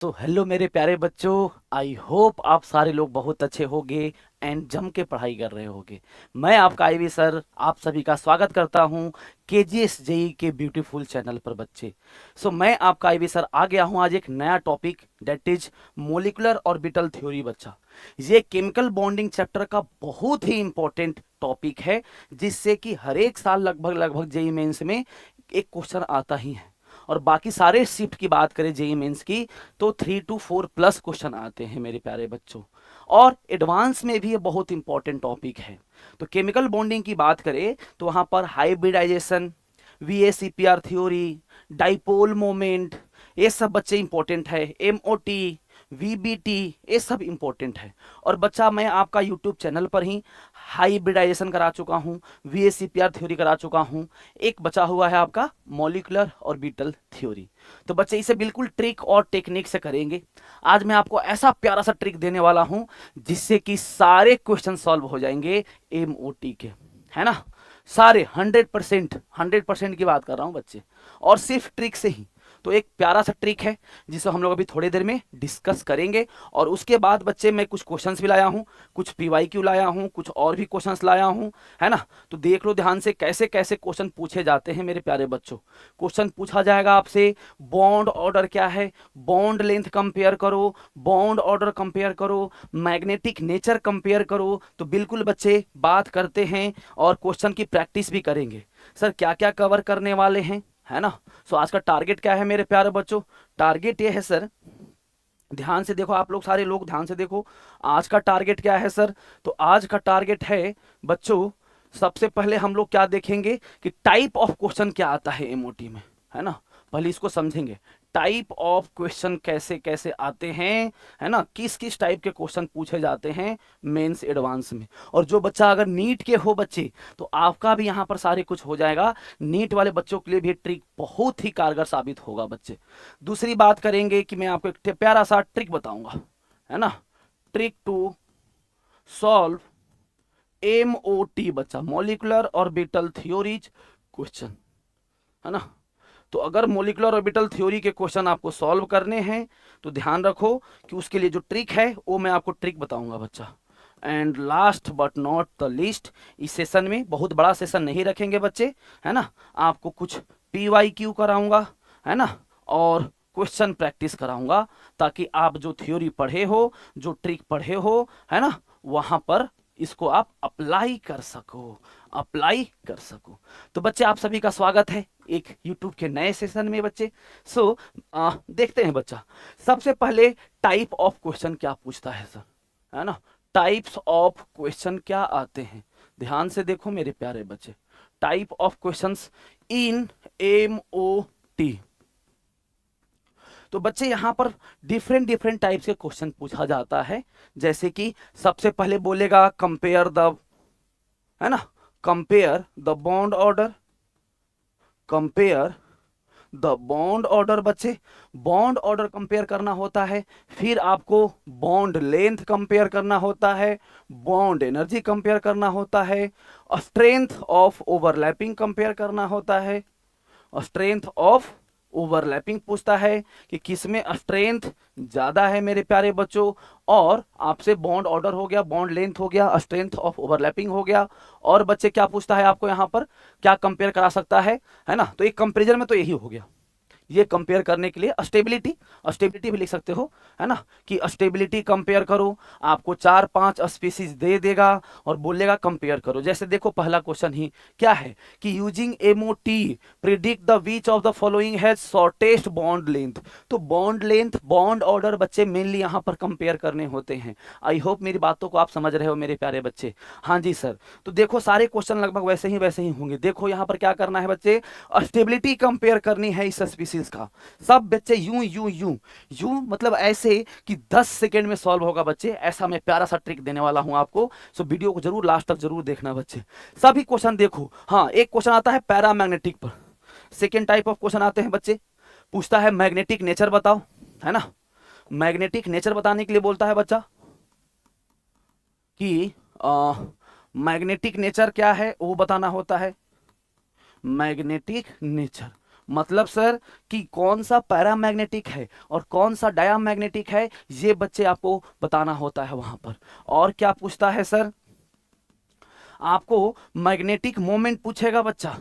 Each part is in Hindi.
तो हेलो मेरे प्यारे बच्चों, आई होप आप सारे लोग बहुत अच्छे होंगे एंड जम के पढ़ाई कर रहे होंगे। मैं आपका आईवी सर आप सभी का स्वागत करता हूं केजीएस जेई के ब्यूटीफुल चैनल पर बच्चे। मैं आपका आईवी सर आ गया हूं आज एक नया topic that is molecular orbital theory बच्चा। ये केमिकल बॉन्डिंग चैप्टर का बहुत ही इंपॉर्टेंट टॉपिक है, जिससे कि हर एक साल लगभग लगभग जेई मेंस में एक क्वेश्चन आता ही है। और बाकी सारे शिफ्ट की बात करें जेई मेंस की तो 3 to 4+ क्वेश्चन आते हैं मेरे प्यारे बच्चों। और एडवांस में भी ये बहुत इंपॉर्टेंट टॉपिक है। तो केमिकल बॉन्डिंग की बात करें तो वहां पर हाइब्रिडाइजेशन, वीएसीपीआर थ्योरी, डाइपोल मोमेंट, ये सब बच्चे इंपॉर्टेंट है। एमओटी, वीबीटी, ये सब इंपॉर्टेंट है। और बच्चा मैं आपका यूट्यूब चैनल पर ही हाइब्रिडाइजेशन करा चुका हूँ, वीएसीपीआर थ्योरी करा चुका हूँ, एक बचा हुआ है आपका मॉलिकुलर ऑर्बिटल थ्योरी। तो बच्चे इसे बिल्कुल ट्रिक और टेक्निक से करेंगे। आज मैं आपको ऐसा प्यारा सा ट्रिक देने वाला हूं जिससे कि सारे क्वेश्चन सॉल्व हो जाएंगे एमओटी के, है ना। सारे 100% की बात कर रहा हूं बच्चे, और सिर्फ ट्रिक से ही। तो एक प्यारा सा ट्रिक है जिसे हम लोग अभी थोड़ी देर में डिस्कस करेंगे। और उसके बाद बच्चे मैं कुछ क्वेश्चंस भी लाया हूं, कुछ पीवाईक्यू लाया हूं, कुछ और भी क्वेश्चंस लाया हूं, है ना। तो देख लो ध्यान से कैसे कैसे क्वेश्चन पूछे जाते हैं मेरे प्यारे बच्चों। क्वेश्चन पूछा जाएगा आपसे, बॉन्ड ऑर्डर क्या है, बॉन्ड लेंथ कंपेयर करो, बॉन्ड ऑर्डर कंपेयर करो, मैग्नेटिक नेचर कंपेयर करो। तो बिल्कुल बच्चे बात करते हैं और क्वेश्चन की प्रैक्टिस भी करेंगे। सर क्या क्या कवर करने वाले हैं, है ना। आज का टारगेट क्या है मेरे प्यारे बच्चों? टारगेट ये है सर, ध्यान से देखो आप लोग, सारे लोग ध्यान से देखो। आज का टारगेट क्या है सर? तो आज का टारगेट है बच्चों, सबसे पहले हम लोग क्या देखेंगे कि टाइप ऑफ क्वेश्चन क्या आता है एमओटी में, है ना। पहले इसको समझेंगे, टाइप ऑफ क्वेश्चन कैसे कैसे आते हैं, है ना, किस किस टाइप के क्वेश्चन पूछे जाते हैं मेंस एडवांस में। और जो बच्चा अगर नीट के हो बच्चे, तो आपका भी यहाँ पर सारे कुछ हो जाएगा। नीट वाले बच्चों के लिए भी ट्रिक बहुत ही कारगर साबित होगा बच्चे। दूसरी बात करेंगे कि मैं आपको एक प्यारा सा ट्रिक बताऊंगा, है ना। ट्रिक टू सॉल्व एमओटी बच्चा, मॉलिकुलर ऑर्बिटल थ्योरीज क्वेश्चन, है ना। तो अगर मोलिकुलर ऑर्बिटल थ्योरी के क्वेश्चन आपको सॉल्व करने हैं तो ध्यान रखो कि उसके लिए जो ट्रिक है वो मैं आपको ट्रिक बताऊंगा बच्चा। And last but not the least, इस सेशन में बहुत बड़ा सेशन नहीं रखेंगे बच्चे, है ना। आपको कुछ पीवाईक्यू कराऊंगा, है ना, और क्वेश्चन प्रैक्टिस कराऊंगा, ताकि आप जो थ्योरी पढ़े हो, जो ट्रिक पढ़े हो, है ना, वहां पर इसको आप अप्लाई कर सको, अप्लाई कर सको। तो बच्चे आप सभी का स्वागत है एक यूट्यूब के नए सेशन में बच्चे। देखते हैं बच्चा, सबसे पहले टाइप ऑफ क्वेश्चन क्या पूछता है सर, है ना। टाइप्स ऑफ क्वेश्चन क्या आते हैं, ध्यान से देखो मेरे प्यारे बच्चे। Type of questions in MOT. तो बच्चे यहां पर डिफरेंट डिफरेंट टाइप्स के क्वेश्चन पूछा जाता है। जैसे कि सबसे पहले बोलेगा कंपेयर द, है ना, compare the bond order, compare the bond order बच्चे, बॉन्ड ऑर्डर कंपेयर करना होता है। फिर आपको बॉन्ड लेंथ कंपेयर करना होता है, बॉन्ड एनर्जी कंपेयर करना होता है, स्ट्रेंथ ऑफ ओवरलैपिंग कंपेयर करना होता है। स्ट्रेंथ ऑफ ओवरलैपिंग पूछता है कि किसमें स्ट्रेंथ ज्यादा है मेरे प्यारे बच्चों। और आपसे बॉन्ड ऑर्डर हो गया, बॉन्ड लेंथ हो गया, स्ट्रेंथ ऑफ ओवरलैपिंग हो गया। और बच्चे क्या पूछता है आपको यहाँ पर, क्या कंपेयर करा सकता है ना। तो एक कंपेरिजन में तो यही हो गया, ये कंपेयर करने के लिए स्टेबिलिटी, स्टेबिलिटी भी लिख सकते हो, है ना, कि स्टेबिलिटी कंपेयर करो। आपको 4-5 स्पीसीज दे देगा और बोलेगा कंपेयर करो। जैसे देखो पहला क्वेश्चन ही क्या है कि using MOT predict the which of the following has shortest bond length. तो बॉन्ड लेंथ, बॉन्ड ऑर्डर बच्चे मेनली यहाँ पर कंपेयर करने होते हैं। आई होप मेरी बातों को आप समझ रहे हो मेरे प्यारे बच्चे। हाँ जी सर। तो देखो सारे क्वेश्चन लगभग वैसे ही होंगे। देखो यहाँ पर क्या करना है बच्चे, स्टेबिलिटी कंपेयर करनी है इस स्पीसीज का। सब बच्चे यूं यूं यूं यूं, मतलब ऐसे कि 10 सेकेंड में सॉल्व होगा बच्चे। ऐसा मैं प्यारा सा ट्रिक देने वाला हूं आपको। वीडियो को जरूर लास्ट तक जरूर देखना बच्चे। सभी क्वेश्चन देखो। हाँ, एक क्वेश्चन आता है पैरामैग्नेटिक पर। सेकेंड टाइप ऑफ क्वेश्चन आते हैं बच्चे, पूछता है मैग्नेटिक नेचर बताओ, है ना। मैग्नेटिक नेचर बताने के लिए बोलता है बच्चा कि मैग्नेटिक नेचर क्या है वो बताना होता है। मैग्नेटिक नेचर, मतलब सर कि कौन सा पैरामैग्नेटिक है और कौन सा डायामैग्नेटिक है, ये बच्चे आपको बताना होता है वहां पर। और क्या पूछता है सर, आपको मैग्नेटिक मोमेंट पूछेगा बच्चा,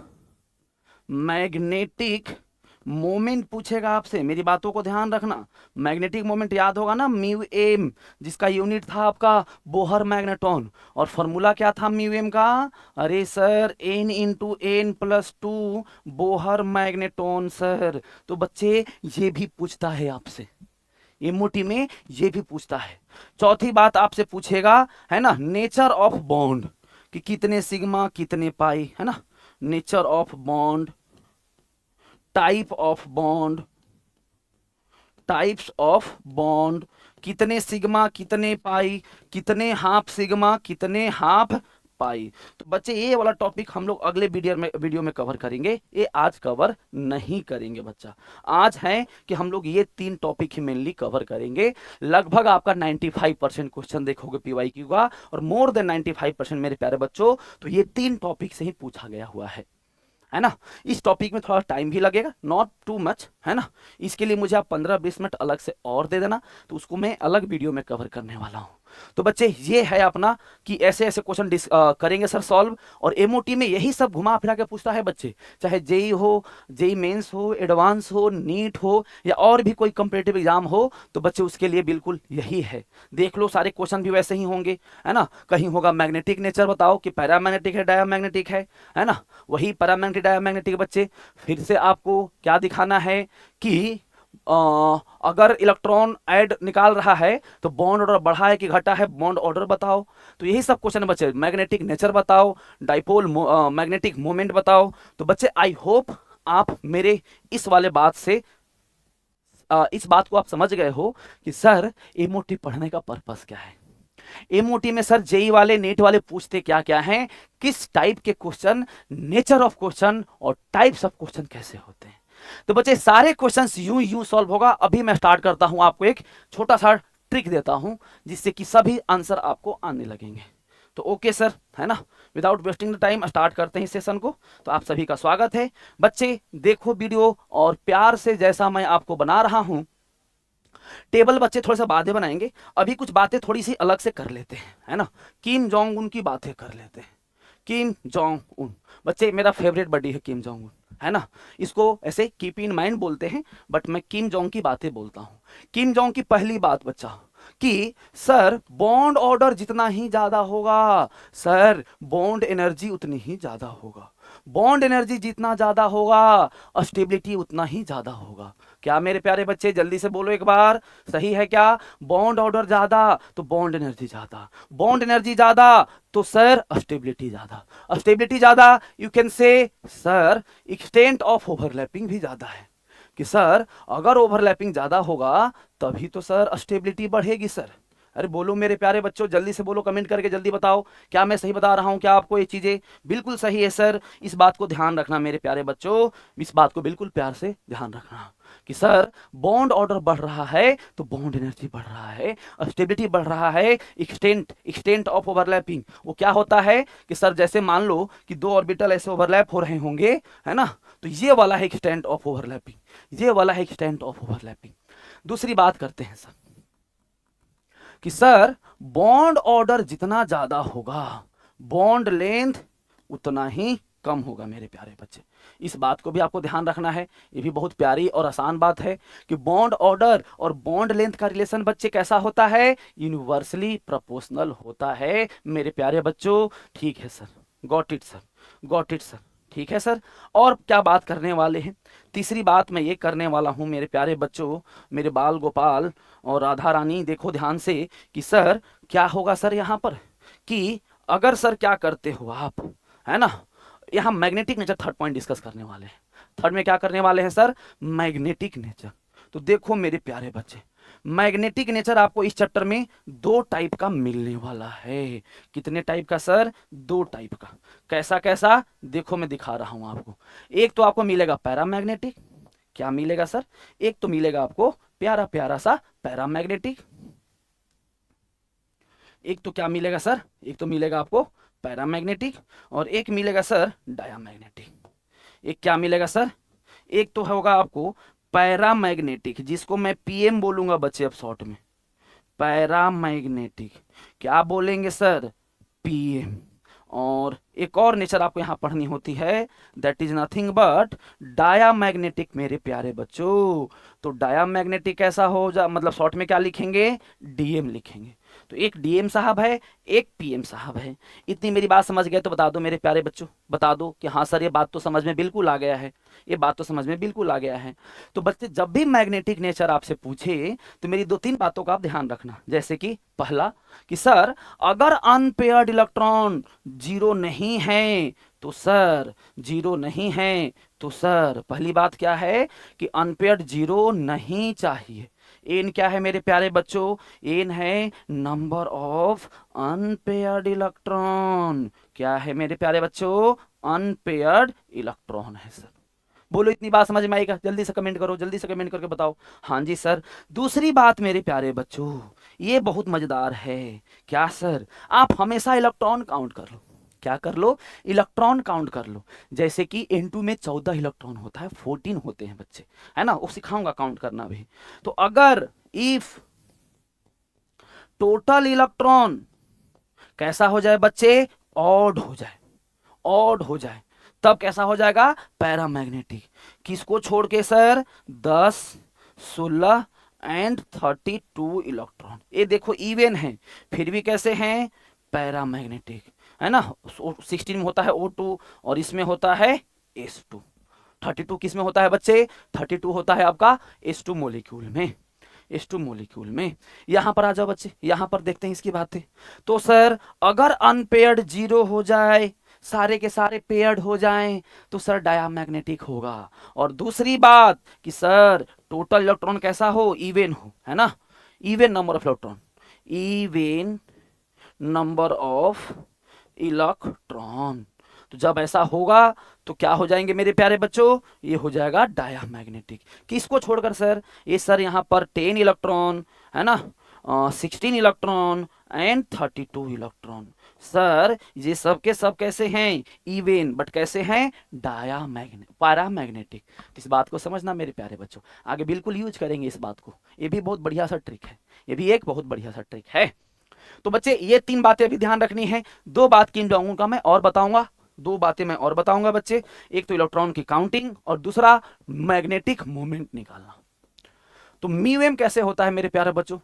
मैग्नेटिक मोमेंट पूछेगा आपसे, मेरी बातों को ध्यान रखना। मैग्नेटिक मोमेंट याद होगा ना, म्यू एम, जिसका यूनिट था आपका बोहर मैग्नेटॉन, और फॉर्मूला क्या था म्यू एम का, अरे sir n into n plus two Bohr magneton sir. तो बच्चे ये भी पूछता है आपसे, एमओटी में ये भी पूछता है। चौथी बात आपसे पूछेगा, है ना, नेचर ऑफ बॉन्ड, कि कितने सिग्मा कितने पाई, है ना, nature of bond, type of bond, types of bond, कितने सिग्मा कितने पाई, कितने हाफ सिग्मा कितने हाफ पाई। तो बच्चे ये वाला टॉपिक हम लोग अगले वीडियो में कवर करेंगे, ये आज कवर नहीं करेंगे बच्चा। आज है कि हम लोग ये 3 टॉपिक ही मेनली कवर करेंगे। लगभग आपका 95% क्वेश्चन देखोगे पीवाईक्यू का, और मोर देन 95% मेरे प्यारे बच्चों तो ये 3 टॉपिक से ही पूछा गया हुआ है ना। इस टॉपिक में थोड़ा टाइम भी लगेगा, नॉट टू मच, है ना। इसके लिए मुझे आप 15-20 मिनट अलग से और दे देना, तो उसको मैं अलग वीडियो में कवर करने वाला हूं। तो बच्चे ये है अपना कि ऐसे ऐसे क्वेश्चन करेंगे सर सॉल्व, और एमओटी में यही सब घुमा फिरा के पूछता है बच्चे, चाहे जेई हो, जेई मेंस हो, एडवांस हो, नीट हो, या और भी कोई कंपेटिटिव एग्जाम हो, तो बच्चे उसके लिए बिल्कुल यही है। देख लो सारे क्वेश्चन भी वैसे ही होंगे, है ना। कहीं होगा मैग्नेटिक नेचर बताओ कि पैरामैग्नेटिक है डायामैग्नेटिक है ना, वही पैरामैग्नेटिक डायामैग्नेटिक बच्चे। फिर से आपको क्या दिखाना है कि अगर इलेक्ट्रॉन ऐड निकाल रहा है तो बॉन्ड ऑर्डर बढ़ा है कि घटा है, बॉन्ड ऑर्डर बताओ। तो यही सब क्वेश्चन बच्चे, मैग्नेटिक नेचर बताओ, डाइपोल मैग्नेटिक मोमेंट बताओ। तो बच्चे आई होप आप मेरे इस वाले बात से इस बात को आप समझ गए हो कि सर एमओटी पढ़ने का पर्पस क्या है। एमओटी में सर जेई वाले नीट वाले पूछते क्या क्या हैं, किस टाइप के क्वेश्चन, नेचर ऑफ क्वेश्चन और टाइप्स ऑफ क्वेश्चन कैसे होते हैं। तो बच्चे सारे क्वेश्चंस यूं सॉल्व होगा। अभी मैं स्टार्ट करता हूं, आपको एक छोटा सा ट्रिक देता हूं जिससे कि सभी आंसर आपको आने लगेंगे। तो ओके सर, है ना, without wasting the time start करते हैं इस सेशन को। तो आप सभी का स्वागत है बच्चे, देखो वीडियो और प्यार से जैसा मैं आपको बना रहा हूं। टेबल बच्चे थोड़ा सा बातें बनाएंगे, अभी कुछ बातें थोड़ी सी अलग से कर लेते हैं, है ना। किम जोंग उन की बातें कर लेते हैं। किम जोंग उन बच्चे मेरा फेवरेट बडी है, किम जोंग उन, है ना। इसको ऐसे कीप इन माइंड बोलते हैं, बट मैं किम जोंग की बातें बोलता हूं। किम जोंग की पहली बात बच्चा कि सर बॉन्ड ऑर्डर जितना ही ज्यादा होगा, सर बॉन्ड एनर्जी उतनी ही ज्यादा होगा, बॉन्ड एनर्जी जितना ज्यादा होगा स्टेबिलिटी उतना ही ज्यादा होगा। क्या मेरे प्यारे बच्चे जल्दी से बोलो एक बार, सही है क्या। बॉन्ड ऑर्डर ज्यादा तो बॉन्ड एनर्जी ज्यादा, बॉन्ड एनर्जी ज्यादा तो सर स्टेबिलिटी ज्यादा, स्टेबिलिटी ज्यादा you can say sir extent of overlapping भी ज्यादा है, कि सर अगर ओवरलैपिंग ज्यादा होगा तभी तो सर स्टेबिलिटी बढ़ेगी सर। अरे बोलो मेरे प्यारे बच्चों, जल्दी से बोलो, कमेंट करके जल्दी बताओ क्या मैं सही बता रहा हूं, क्या आपको ये चीजें बिल्कुल सही है सर। इस बात को ध्यान रखना मेरे प्यारे बच्चों, इस बात को बिल्कुल प्यार से ध्यान रखना कि सर बॉन्ड ऑर्डर बढ़ रहा है तो बॉन्ड एनर्जी बढ़ रहा है, स्टेबिलिटी बढ़ रहा है, एक्सटेंट ऑफ ओवरलैपिंग वो क्या होता है कि सर जैसे मान लो कि 2 ऑर्बिटल ऐसे ओवरलैप हो रहे होंगे, है ना, तो ये वाला है एक्सटेंट ऑफ ओवरलैपिंग, ये वाला है एक्सटेंट ऑफ ओवरलैपिंग। दूसरी बात करते हैं सर कि सर बॉन्ड ऑर्डर जितना ज्यादा होगा बॉन्ड लेंथ उतना ही कम होगा मेरे प्यारे बच्चे। इस बात को भी आपको ध्यान रखना है, ये भी बहुत प्यारी और आसान बात है कि बॉन्ड ऑर्डर और बॉन्ड लेंथ का रिलेशन बच्चे कैसा होता है, यूनिवर्सली प्रोपोर्शनल होता है मेरे प्यारे बच्चों। ठीक है sir, got it sir, got it sir, ठीक है सर। और क्या बात करने वाले हैं, तीसरी बात मैं ये करने वाला हूं मेरे प्यारे बच्चों, मेरे बाल गोपाल और राधा रानी, देखो ध्यान से कि सर क्या होगा सर यहाँ पर, कि अगर सर क्या करते हो आप, है ना, यहाँ magnetic nature third point discuss करने वाले हैं। थर्ड में क्या करने वाले हैं सर, मैग्नेटिक नेचर। तो देखो मेरे प्यारे बच्चे, मैग्नेटिक नेचर आपको इस चैप्टर में 2 टाइप का मिलने वाला है। कितने टाइप का सर, 2 टाइप का। कैसा कैसा देखो मैं दिखा रहा हूं आपको। एक तो आपको मिलेगा पैरामैग्नेटिक, क्या मिलेगा सर, एक तो मिलेगा आपको प्यारा प्यारा सा पैरामैग्नेटिक, एक तो क्या मिलेगा सर, एक तो मिलेगा आपको पैरामैग्नेटिक और एक मिलेगा सर डायामैग्नेटिक। एक क्या मिलेगा सर, एक तो होगा आपको पैरामैग्नेटिक, जिसको मैं पीएम बोलूंगा बच्चे अब शॉर्ट में, पैरामैग्नेटिक। क्या बोलेंगे सर? पीएम। और एक और नेचर आपको यहां पढ़नी होती है, that is nothing but diamagnetic मेरे प्यारे बच्चों। तो डायामैग्नेटिक कैसा हो जा, मतलब शॉर्ट में क्या लिखेंगे? डीएम लिखेंगे। तो एक डीएम साहब है, एक पीएम साहब है। इतनी मेरी बात समझ गए तो बता दो मेरे प्यारे बच्चों, बता दो कि हाँ सर ये बात तो समझ में बिल्कुल आ गया है, ये बात तो समझ में बिल्कुल आ गया है। तो बच्चे जब भी मैग्नेटिक नेचर आपसे पूछे तो मेरी दो तीन बातों का आप ध्यान रखना, जैसे कि पहला कि सर अगर अनपेयर्ड इलेक्ट्रॉन जीरो नहीं है तो सर, जीरो नहीं है तो सर, पहली बात क्या है कि अनपेयर्ड जीरो नहीं चाहिए। एन क्या है मेरे प्यारे बच्चों? एन है नंबर ऑफ अनपेयर्ड इलेक्ट्रॉन। क्या है मेरे प्यारे बच्चों? अनपेयर्ड इलेक्ट्रॉन है सर। बोलो इतनी बात समझ में आएगा? जल्दी से कमेंट करो, जल्दी से कमेंट करके बताओ। हाँ जी सर। दूसरी बात मेरे प्यारे बच्चों, ये बहुत मजेदार है। क्या सर? आप हमेशा इलेक्ट्रॉन काउंट कर लो। क्या कर लो? इलेक्ट्रॉन काउंट कर लो। जैसे कि N2 में 14 इलेक्ट्रॉन होता है, 14 होते हैं बच्चे, है ना, वो सिखाऊंगा काउंट करना भी। तो अगर इफ टोटल इलेक्ट्रॉन कैसा हो जाए बच्चे? ऑड हो जाए, ऑड हो जाए, तब कैसा हो जाएगा? पैरामैग्नेटिक। किसको छोड़ के सर? 10, 16 and 32 electron. ये देखो इवन है, फिर भी कैसे हैं? पैरामैग्नेटिक, है ना। 16 में होता है O2 और इसमें होता है S2। 32 किस में होता है बच्चे? 32 होता है आपका H2 मोलिक्यूल में, H2 मोलिक्यूल में। यहां पर आ जाओ बच्चे, यहां पर देखते हैं इसकी बातें। तो सर अगर अनपेयर्ड जीरो हो जाए, सारे के सारे पेयर्ड हो जाएं, तो सर डायामैग्नेटिक होगा। और दूसरी बात कि सर टोटल इलेक्ट्रॉन कैसा हो? इवन हो, है ना, even number of electron, even number of electron. तो जब ऐसा होगा तो क्या हो जाएंगे मेरे प्यारे बच्चों? ये हो जाएगा डायामैग्नेटिक। किसको छोड़कर सर? ये सर यहाँ पर 10 इलेक्ट्रॉन, है ना, 16 इलेक्ट्रॉन एंड 32 इलेक्ट्रॉन। सर ये सब के सब कैसे हैं? इवन, बट कैसे हैं? पैरामैग्नेटिक। इस बात को समझना मेरे प्यारे बच्चों, आगे बिल्कुल यूज करेंगे इस बात को। ये भी बहुत बढ़िया सा ट्रिक है, ये भी एक बहुत बढ़िया सा ट्रिक है। तो बच्चे ये तीन बातें अभी ध्यान रखनी है। दो बात किन जाऊंगा का मैं और बताऊंगा, दो बातें मैं और बताऊंगा बच्चे। एक तो इलेक्ट्रॉन की काउंटिंग और दूसरा मैग्नेटिक मोमेंट निकालना। तो म्यू एम कैसे होता है मेरे प्यारे बच्चों?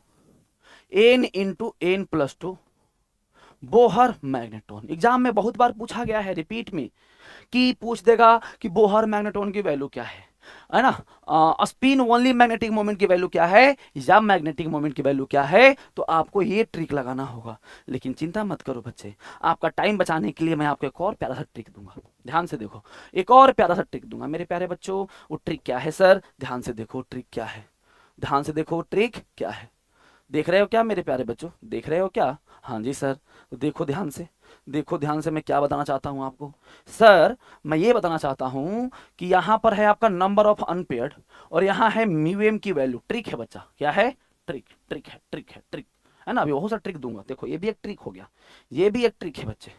n×n+2 Bohr magnetron. एग्जाम में बहुत बार पूछा गया है, रिपीट में, कि पूछ देगा कि बोहर मैग्नेट्रॉन की वैल्यू क्या है ना, स्पिन ओनली मैग्नेटिक मोमेंट की वैल्यू क्या है, या मैग्नेटिक मोमेंट की वैल्यू क्या है। तो आपको ये ट्रिक लगाना होगा। लेकिन चिंता मत करो बच्चे, आपका टाइम बचाने के लिए मैं आपको एक और प्यारा सा ट्रिक दूंगा। ध्यान से देखो, एक और प्यारा सा ट्रिक दूंगा मेरे प्यारे बच्चों। वो ट्रिक क्या है सर? ध्यान से देखो ट्रिक क्या है, ध्यान से देखो ट्रिक क्या है। देख रहे हो क्या मेरे प्यारे बच्चों? देख रहे हो क्या? हाँ जी सर। तो देखो ध्यान से, देखो ध्यान से, मैं क्या बताना चाहता हूं आपको। सर मैं ये बताना चाहता हूं कि यहां पर है आपका नंबर ऑफ अनपेयर्ड और यहां है म्यू एम की वैल्यू। ट्रिक है बच्चा, क्या है? ट्रिक, ट्रिक है, ट्रिक है, ट्रिक है ना। अभी बहुत सा ट्रिक दूंगा, देखो ये भी एक ट्रिक हो गया, ये भी एक ट्रिक है बच्चे,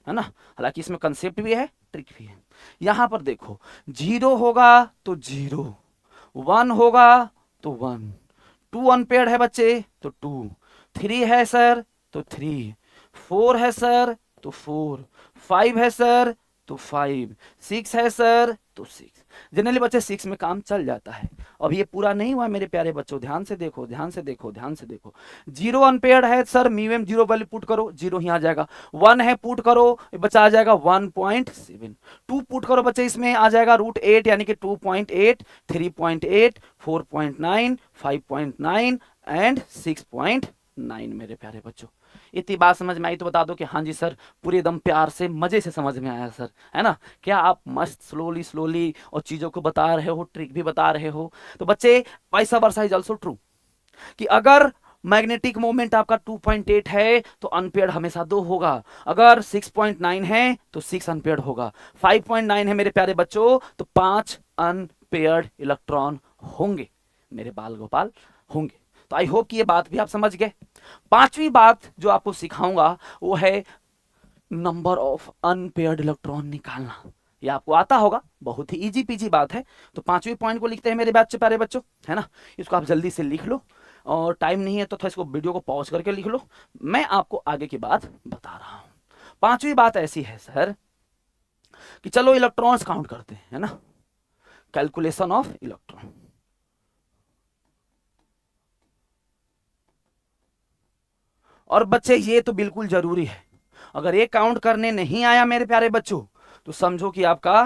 है ना। हालांकि इसमें कंसेप्ट भी है, ट्रिक भी है। यहां पर देखो, जीरो होगा तो जीरो, वन होगा तो वन, टू अनपेयर्ड है बच्चे तो टू, थ्री है सर तो थ्री, फोर है सर तो फोर, फाइव है सर तो फाइव, सिक्स है सर तो सिक्स। जनरली बच्चे सिक्स में काम चल जाता है। अब ये पूरा नहीं हुआ मेरे प्यारे बच्चों, ध्यान से देखो, ध्यान से देखो, ध्यान से देखो। जीरो अनपेयर्ड है sir, mu m zero value put करो, जीरो ही आ जाएगा। वन है पुट करो, बच्चा आ जाएगा 1.7। टू पुट करो बच्चे, इसमें आ जाएगा √8 यानी कि 2.8, 3.8, 4.9, 5.9 एंड 6.9 मेरे प्यारे बच्चों। इतनी बात समझ में आई तो बता दो कि हाँ जी सर, पूरे एकदम प्यार से मजे से समझ में आया सर, है ना। क्या आप मस्त स्लोली स्लोली और चीजों को बता रहे हो, ट्रिक भी बता रहे हो। तो बच्चे vice versa is also true, कि अगर मैग्नेटिक मोमेंट आपका 2.8 है तो अनपेयर्ड हमेशा 2 होगा, अगर 6.9 है तो 6 अनपेयर्ड होगा, 5.9 है मेरे प्यारे बच्चों तो 5 अनपेयर्ड इलेक्ट्रॉन होंगे मेरे बाल गोपाल, होंगे। तो आई होप कि ये बात भी आप समझ गए। पांचवी बात जो आपको सिखाऊंगा वो है नंबर ऑफ अनपेयर्ड इलेक्ट्रॉन निकालना। ये आपको आता होगा, बहुत ही इजी पीजी बात है। तो पांचवें पॉइंट को लिखते हैं मेरे बच्चे, प्यारे बच्चों, है ना। इसको आप जल्दी से लिख लो, और टाइम नहीं है तो थोड़ा इसको वीडियो को पॉज करके लिख लो, मैं आपको आगे की बात बता रहा हूं। पांचवी बात ऐसी है सर कि चलो इलेक्ट्रॉन्स काउंट करते हैं, है ना, कैलकुलेशन ऑफ इलेक्ट्रॉन। और बच्चे ये तो बिल्कुल जरूरी है, अगर ये काउंट करने नहीं आया मेरे प्यारे बच्चों तो समझो कि आपका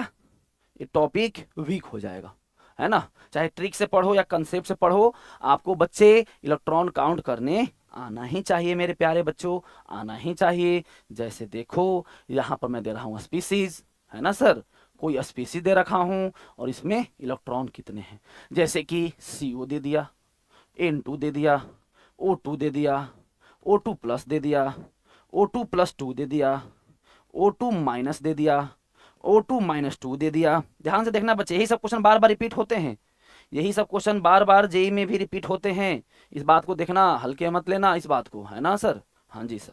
ये टॉपिक वीक हो जाएगा, है ना। चाहे ट्रिक से पढ़ो या कंसेप्ट से पढ़ो, आपको बच्चे इलेक्ट्रॉन काउंट करने आना ही चाहिए मेरे प्यारे बच्चों, आना ही चाहिए। जैसे देखो यहां पर मैं दे रहा हूं स्पीसीज, है ना सर, कोई स्पीसीज दे रखा हूं और इसमें इलेक्ट्रॉन कितने हैं, जैसे कि CO दे दिया, N2 दे दिया, O2 दे दिया, O2 प्लस दे दिया, O2 प्लस 2 दे दिया, O2 माइनस दे दिया, O2 माइनस 2 दे दिया। ध्यान से देखना बच्चे, यही सब क्वेश्चन बार बार रिपीट होते हैं, यही सब क्वेश्चन बार बार जेई में भी रिपीट होते हैं। इस बात को देखना, हल्के मत लेना इस बात को, है ना सर। हाँ जी सर,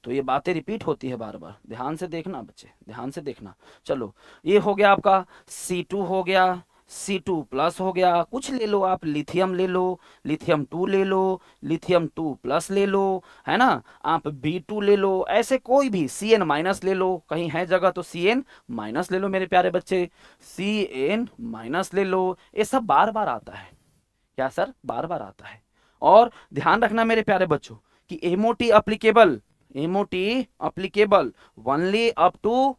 तो ये बातें रिपीट होती है बार बार, ध्यान से देखना बच्चे, ध्यान से देखना। चलो ये हो गया आपका C2 हो गया, C2 प्लस हो गया, कुछ ले लो आप, लिथियम ले लो, लिथियम 2 ले लो, लिथियम 2 प्लस ले लो, है ना, आप B2 ले लो, ऐसे कोई भी CN माइनस ले लो, कहीं है जगह तो CN माइनस ले लो मेरे प्यारे बच्चे, CN माइनस ले लो। ये सब बार बार आता है, क्या सर, बार बार आता है। और ध्यान रखना मेरे प्यारे बच्चों कि MOT applicable, MOT applicable only up to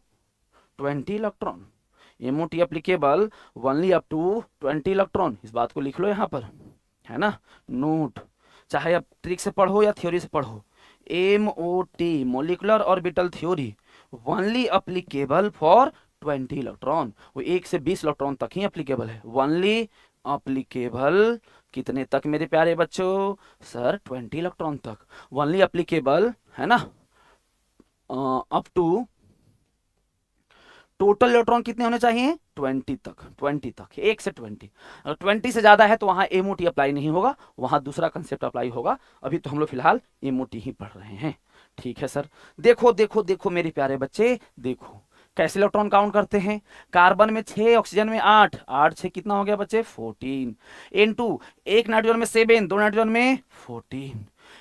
20 electron, MOT applicable only up to 20 electron, इस बात को लिख लो यहाँ पर, है ना, नोट। चाहे आप ट्रिक से पढ़ो या थ्योरी से पढ़ो, MOT molecular orbital theory only applicable for 20 electron, वो 1 से 20 इलेक्ट्रॉन तक ही अप्लीकेबल है, ओनली अप्लीकेबल कितने तक मेरे प्यारे बच्चों, सर 20 इलेक्ट्रॉन तक, ओनली अप्लीकेबल, है ना, अप टू, टोटल इलेक्ट्रॉन कितने होने चाहिए, 20 तक, 20 तक, 1 से 20, अगर 20 से ज्यादा है तो वहां एमओटी अप्लाई नहीं होगा, वहां दूसरा कंसेप्ट अप्लाई होगा। अभी तो हम लोग फिलहाल एमओटी ही पढ़ रहे हैं, ठीक है सर। देखो देखो देखो मेरे प्यारे बच्चे, देखो कैसे इलेक्ट्रॉन काउंट करते हैं, कार्बन में 6, ऑक्सीजन में 8, 8 6 कितना हो गया बच्चे, 14, N2 एक नाइट्रोजन में 7, 2 नाइट्रोजन में 14,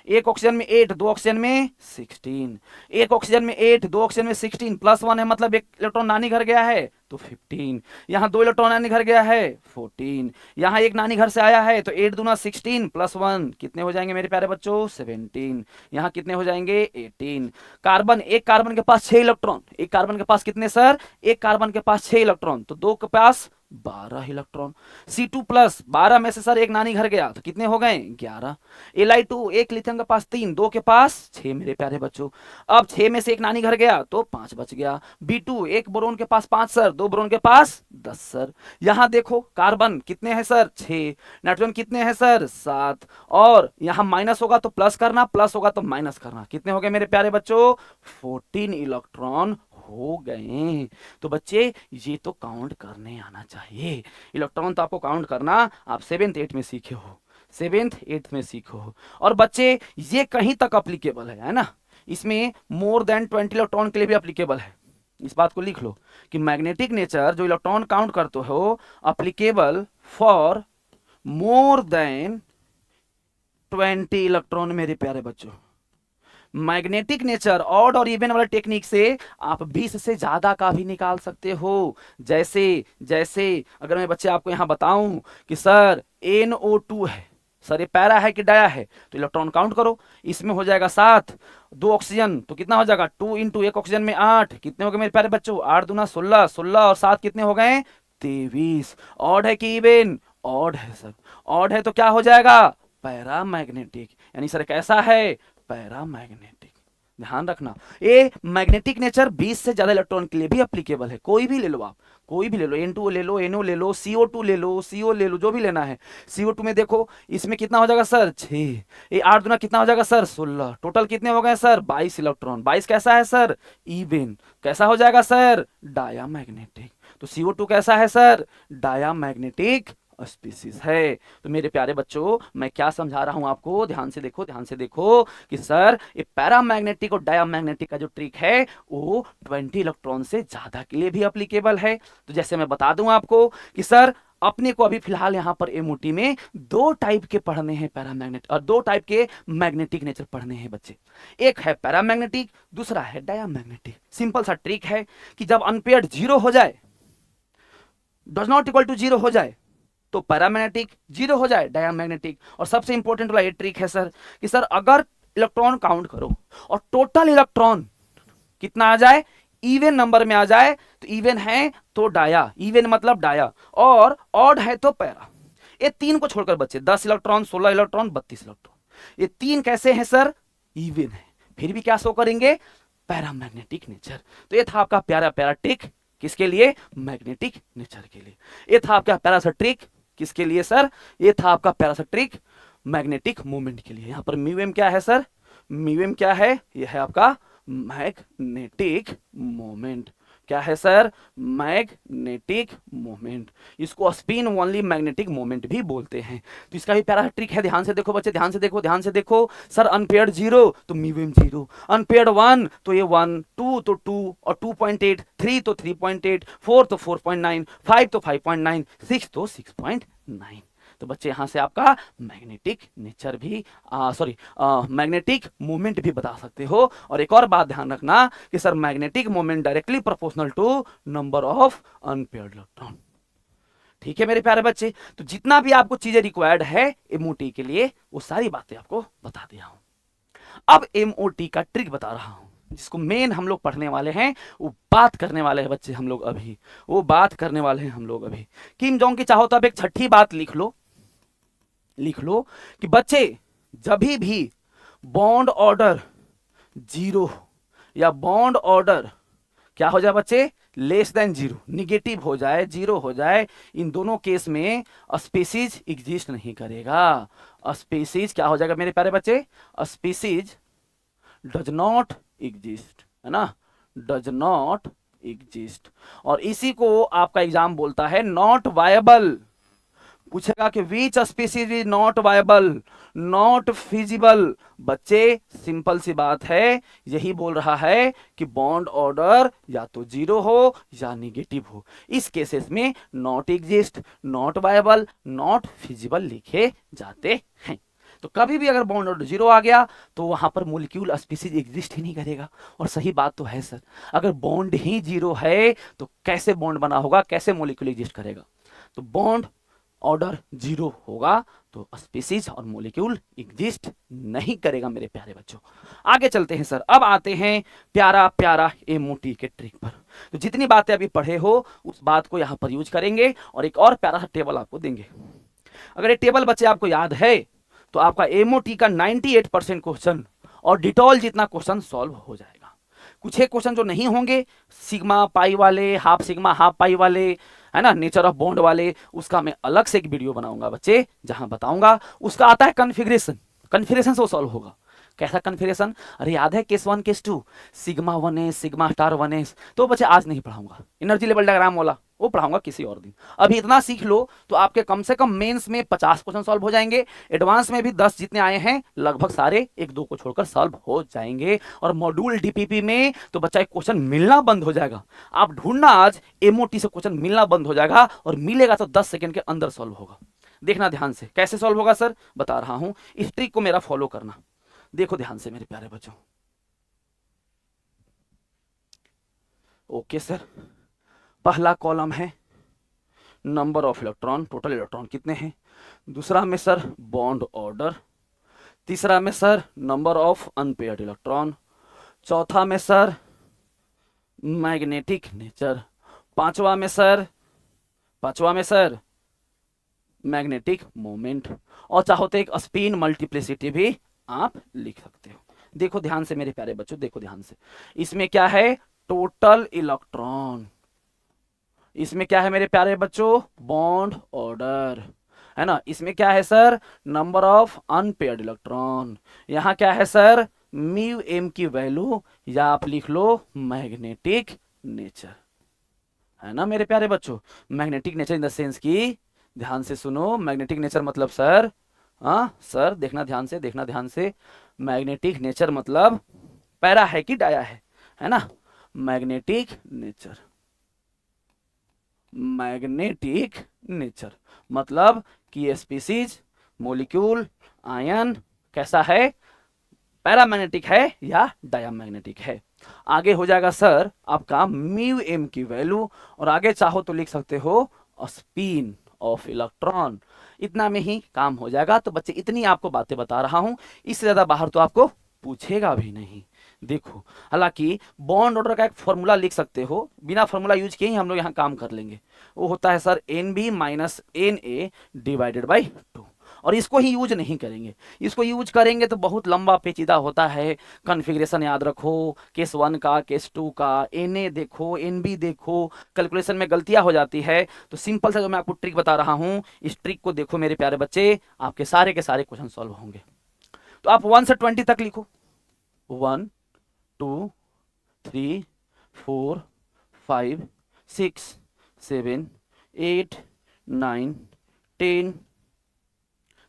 एक ऑक्सीजन में 8, 2 ऑक्सीजन में 16, एक ऑक्सीजन में 8, 2 ऑक्सीजन में 16 प्लस 1 है, मतलब एक इलेक्ट्रॉन नानी घर गया है तो 15, यहाँ 2 इलेक्ट्रॉन नानी घर गया है 14, यहाँ एक नानी घर से आया है तो 8 दूना 16 प्लस 1 कितने हो जाएंगे मेरे प्यारे बच्चों, 17, यहाँ कितने हो जाएंगे 18। कार्बन, एक कार्बन के पास 6 इलेक्ट्रॉन, एक कार्बन के पास कितने सर, एक कार्बन के पास 6 इलेक्ट्रॉन, तो 2 के पास 12 इलेक्ट्रॉन। C2 प्लस 12 में से सर एक नानी घर गया तो कितने हो गए 11। Li2 एक लिथियम के पास 3, 2 के पास 6 मेरे प्यारे बच्चों, अब 6 में से एक नानी घर गया तो 5 बच गया। B2 एक बोरोन के पास 5 सर, 2 बोरोन के पास 10 सर। यहां देखो कार्बन कितने हैं सर 6, नाइट्रोजन कितने हैं सर 7, और यहां माइनस होगा तो प्लस करना, प्लस होगा तो माइनस करना, कितने हो गए मेरे प्यारे बच्चों 14 इलेक्ट्रॉन हो गए। तो बच्चे ये तो काउंट करने आना चाहिए, इलेक्ट्रॉन तो आपको काउंट करना आप 7th 8th में सीखे हो, 7th 8th में सीखे हो। और बच्चे ये कहीं तक अप्लीकेबल है ना, इसमें मोर देन 20 इलेक्ट्रॉन के लिए भी अप्लीकेबल है, इस बात को लिख लो कि मैग्नेटिक नेचर जो इलेक्ट्रॉन काउंट करते हो applicable for more than 20 electron मेरे प्यारे बच्चों। मैग्नेटिक नेचर ऑड और इवन वाला टेक्निक से आप 20 से ज्यादा का भी निकाल सकते हो। जैसे जैसे अगर मैं बच्चे आपको यहां बताऊं कि सर NO2 है, सर ये पैरा है कि डाया है, तो इलेक्ट्रॉन काउंट करो, इसमें हो जाएगा 7, 2 ऑक्सीजन तो कितना हो जाएगा 2 इंटू एक ऑक्सीजन में 8, कितने हो गए मेरे प्यारे बच्चों 8 दूना 16, 16 और 7 कितने हो गए 23। ऑड है कि इवन, ऑड है सर, ऑड है तो क्या हो जाएगा पैरा मैग्नेटिक, यानी सर कैसा है पैरामैग्नेटिक। ध्यान रखना ये मैग्नेटिक नेचर 20 से ज्यादा इलेक्ट्रॉन के लिए भी एप्लीकेबल है, कोई भी ले लो आप, कोई भी ले लो, N2 ले लो, NO ले लो, CO2 ले लो, CO ले लो, जो भी लेना है। CO2 में देखो इसमें कितना हो जाएगा सर 6, ये 8 दूना कितना हो जाएगा सर 16, टोटल कितने हो गए सर 22 इलेक्ट्रॉन। 22 कैसा है सर इवन, कैसा हो जाएगा सर डायामैग्नेटिक। तो CO2 कैसा है सर डायामैग्नेटिक स्पीसीज है। तो मेरे प्यारे बच्चों मैं क्या समझा रहा हूं आपको, ध्यान से देखो, ध्यान से देखो कि सर ये पैरामैग्नेटिक और डायमैग्नेटिक का जो ट्रिक है वो 20 इलेक्ट्रॉन से ज्यादा के लिए भी एप्लीकेबल है। तो जैसे मैं बता दूं आपको कि सर अपने को अभी फिलहाल यहां पर एमओटी में दो टाइप के पढ़ने हैं पैरामैग्नेट, और दो टाइप के मैग्नेटिक नेचर पढ़ने हैं बच्चे। एक है पैरामैग्नेटिक, दूसरा है डायमैग्नेटिक। सिंपल सा ट्रिक है कि जब अनपेयर्ड जीरो हो जाए, does not equal to zero हो जाए, तो पैरामैग्नेटिक, जीरो हो जाए डायमैग्नेटिक। और सबसे इंपॉर्टेंट वाला ये ट्रिक है सर कि सर अगर इलेक्ट्रॉन काउंट करो और टोटल इलेक्ट्रॉन कितना आ जाए, इवन नंबर में आ जाए, तो इवन है तो डाया, इवन मतलब डाया, और ऑड है तो पैरा। ये तीन को छोड़कर बच्चे 10 इलेक्ट्रॉन, 16 इलेक्ट्रॉन, 32 इलेक्ट्रॉन, ये तीन कैसे हैं सर, इवन है, फिर भी क्या शो करेंगे, पैरामैग्नेटिक नेचर। तो ये था आपका प्यारा प्यारा ट्रिक, किसके लिए, मैग्नेटिक नेचर के लिए। ये था आपका प्यारा सा ट्रिक, किसके लिए सर, ये था आपका प्यारा सा ट्रिक मैग्नेटिक मूवमेंट के लिए। यहां पर म्यूएम क्या है सर, म्यूएम क्या है, ये है आपका मैग्नेटिक मोमेंट। क्या है सर, मैग्नेटिक मोमेंट। इसको स्पिन ओनली मैग्नेटिक मोमेंट भी बोलते हैं। तो इसका भी प्यारा ट्रिक है, ध्यान से देखो बच्चे, ध्यान से देखो, ध्यान से देखो। सर अनपेयर्ड जीरो तो म्यूएम जीरो, अनपेयर्ड 1 तो ये 1, 2 तो 2 और 2.8, 3 तो 3.8, 4 तो 4.9, 5 तो 5.9, 6 तो 6.9। तो बच्चे यहां से आपका मैग्नेटिक नेचर भी सॉरी मैग्नेटिक मूवमेंट भी बता सकते हो। और एक और बात ध्यान रखना कि sir magnetic movement directly proportional to number of unpaired electron. ठीक है मेरे प्यारे बच्चे, तो जितना भी आपको चीजें रिक्वायर्ड है एमओटी के लिए वो सारी बातें आपको बता दिया हूं। अब एमओटी का ट्रिक बता रहा हूं, जिसको मेन हम लोग पढ़ने वाले हैं, वो बात करने वाले हैं बच्चे हम लोग अभी, वो बात करने वाले हैं हम लोग अभी। किम जोंग की चाहो तो आप एक छठी बात लिख लो, लिख लो कि बच्चे जब भी बॉन्ड ऑर्डर जीरो या बॉन्ड ऑर्डर क्या हो जाए बच्चे, लेस देन जीरो, निगेटिव हो जाए, जीरो हो जाए, इन दोनों केस में स्पीसीज एग्जिस्ट नहीं करेगा। स्पीसीज क्या हो जाएगा मेरे प्यारे बच्चे, स्पीसीज डज नॉट एग्जिस्ट, है ना, डज नॉट एग्जिस्ट। और इसी को आपका एग्जाम बोलता है नॉट वायबल। पूछेगा कि which species is not viable, not feasible. बच्चे सिंपल सी बात है, यही बोल रहा है कि बॉन्ड ऑर्डर या तो जीरो हो या निगेटिव हो। इस केसेस में not exist, not viable, not feasible लिखे जाते हैं। तो कभी भी अगर बॉन्ड ऑर्डर जीरो आ गया तो वहां पर मोलिक्यूल स्पीसीज एग्जिस्ट ही नहीं करेगा। और सही बात तो है सर, अगर बॉन्ड ही जीरो है तो कैसे बॉन्ड बना होगा, कैसे मोलिक्यूल एग्जिस्ट करेगा। तो बॉन्ड ऑर्डर जीरो होगा तो स्पीसीज और मॉलिक्यूल एग्जिस्ट नहीं करेगा मेरे प्यारे बच्चों। आगे चलते हैं सर, अब आते हैं प्यारा प्यारा एमओटी के ट्रिक पर। तो जितनी बातें अभी पढ़े हो उस बात को यहां पर यूज करेंगे और एक और प्यारा सा टेबल आपको देंगे। अगर ये टेबल बच्चे आपको याद है तो आपका एमओटी का 98% क्वेश्चन और डिटॉल जितना क्वेश्चन सॉल्व हो जाएगा। कुछ एक क्वेश्चन जो नहीं होंगे, सिग्मा पाई वाले, हाफ सिग्मा हाफ पाई वाले, है ना, नेचर ऑफ बॉन्ड वाले, उसका मैं अलग से एक वीडियो बनाऊंगा बच्चे, जहां बताऊंगा। उसका आता है कन्फिग्रेशन, कन्फिग्रेशन से वो सॉल्व होगा। कैसा कन्फिग्रेशन, अरे याद है case 1 case 2, sigma 1s sigma star 1s। तो बच्चे आज नहीं पढ़ाऊंगा एनर्जी लेवल डायग्राम वाला, वो पढ़ाऊंगा किसी और दिन। अभी इतना सीख लो तो आपके कम से कम मेंस में 50 क्वेश्चन सॉल्व हो जाएंगे, एडवांस में भी 10 जितने आए हैं लगभग सारे एक दो को छोड़कर सॉल्व हो जाएंगे। और मॉड्यूल डीपीपी में तो बच्चा एक क्वेश्चन मिलना बंद हो जाएगा। आप ढूंढना आज एमओटी से क्वेश्चन मिलना बंद हो जाएगा, और मिलेगा तो 10 सेकंड के अंदर सॉल्व होगा। देखना ध्यान से कैसे सॉल्व होगा सर, बता रहा हूं, इस ट्रिक को मेरा फॉलो करना। देखो ध्यान से मेरे प्यारे बच्चों। ओके सर, पहला कॉलम है number of electron, total electron कितने हैं। दूसरा में सर बॉन्ड ऑर्डर। तीसरा में sir number of unpaired electron. चौथा में सर मैग्नेटिक नेचर। पांचवा में सर मैग्नेटिक मोमेंट। और चाहो तो एक स्पिन मल्टीप्लिसिटी भी आप लिख सकते हो। देखो ध्यान से मेरे प्यारे बच्चों, देखो ध्यान से, इसमें क्या है, टोटल इलेक्ट्रॉन। इसमें क्या है मेरे प्यारे बच्चों, बॉन्ड ऑर्डर, है ना। इसमें क्या है sir, number of unpaired electron. यहां क्या है सर, म्यू एम की वैल्यू, या आप लिख लो मैग्नेटिक नेचर, है ना मेरे प्यारे बच्चों। Magnetic nature in the sense की ध्यान से सुनो, मैग्नेटिक नेचर मतलब सर, हाँ सर देखना ध्यान से, देखना ध्यान से, मैग्नेटिक नेचर मतलब पैरा है कि डाया है ना? मैग्नेटिक नेचर, मैग्नेटिक नेचर मतलब कि ये स्पीसीज, मोलिक्यूल, आयन कैसा है, पैरामैग्नेटिक है या डायामैग्नेटिक है। आगे हो जाएगा सर आपका म्यू एम की वैल्यू, और आगे चाहो तो लिख सकते हो स्पिन ऑफ इलेक्ट्रॉन। इतना में ही काम हो जाएगा। तो बच्चे इतनी आपको बातें बता रहा हूं, इससे ज्यादा बाहर तो आपको पूछेगा भी नहीं। देखो, हालांकि बॉन्ड ऑर्डर का एक फॉर्मूला लिख सकते हो, बिना फॉर्मूला यूज किए ही हम लोग यहाँ काम कर लेंगे। वो होता है sir n b minus n a divided by 2, और इसको ही यूज नहीं करेंगे। इसको यूज करेंगे तो बहुत लंबा पेचीदा होता है, कॉन्फ़िगरेशन याद रखो, केस 1 का, केस 2 का, एन ए देखो, एन बी देखो, कैलकुलेशन में गलतियां हो जाती है। तो सिंपल सा जो मैं आपको ट्रिक बता रहा हूं, इस ट्रिक को देखो मेरे प्यारे बच्चे, आपके सारे के सारे क्वेश्चन सॉल्व होंगे। तो आप 1 से 20 तक लिखो, 1 2 3 4 5 6 7 8 9 10,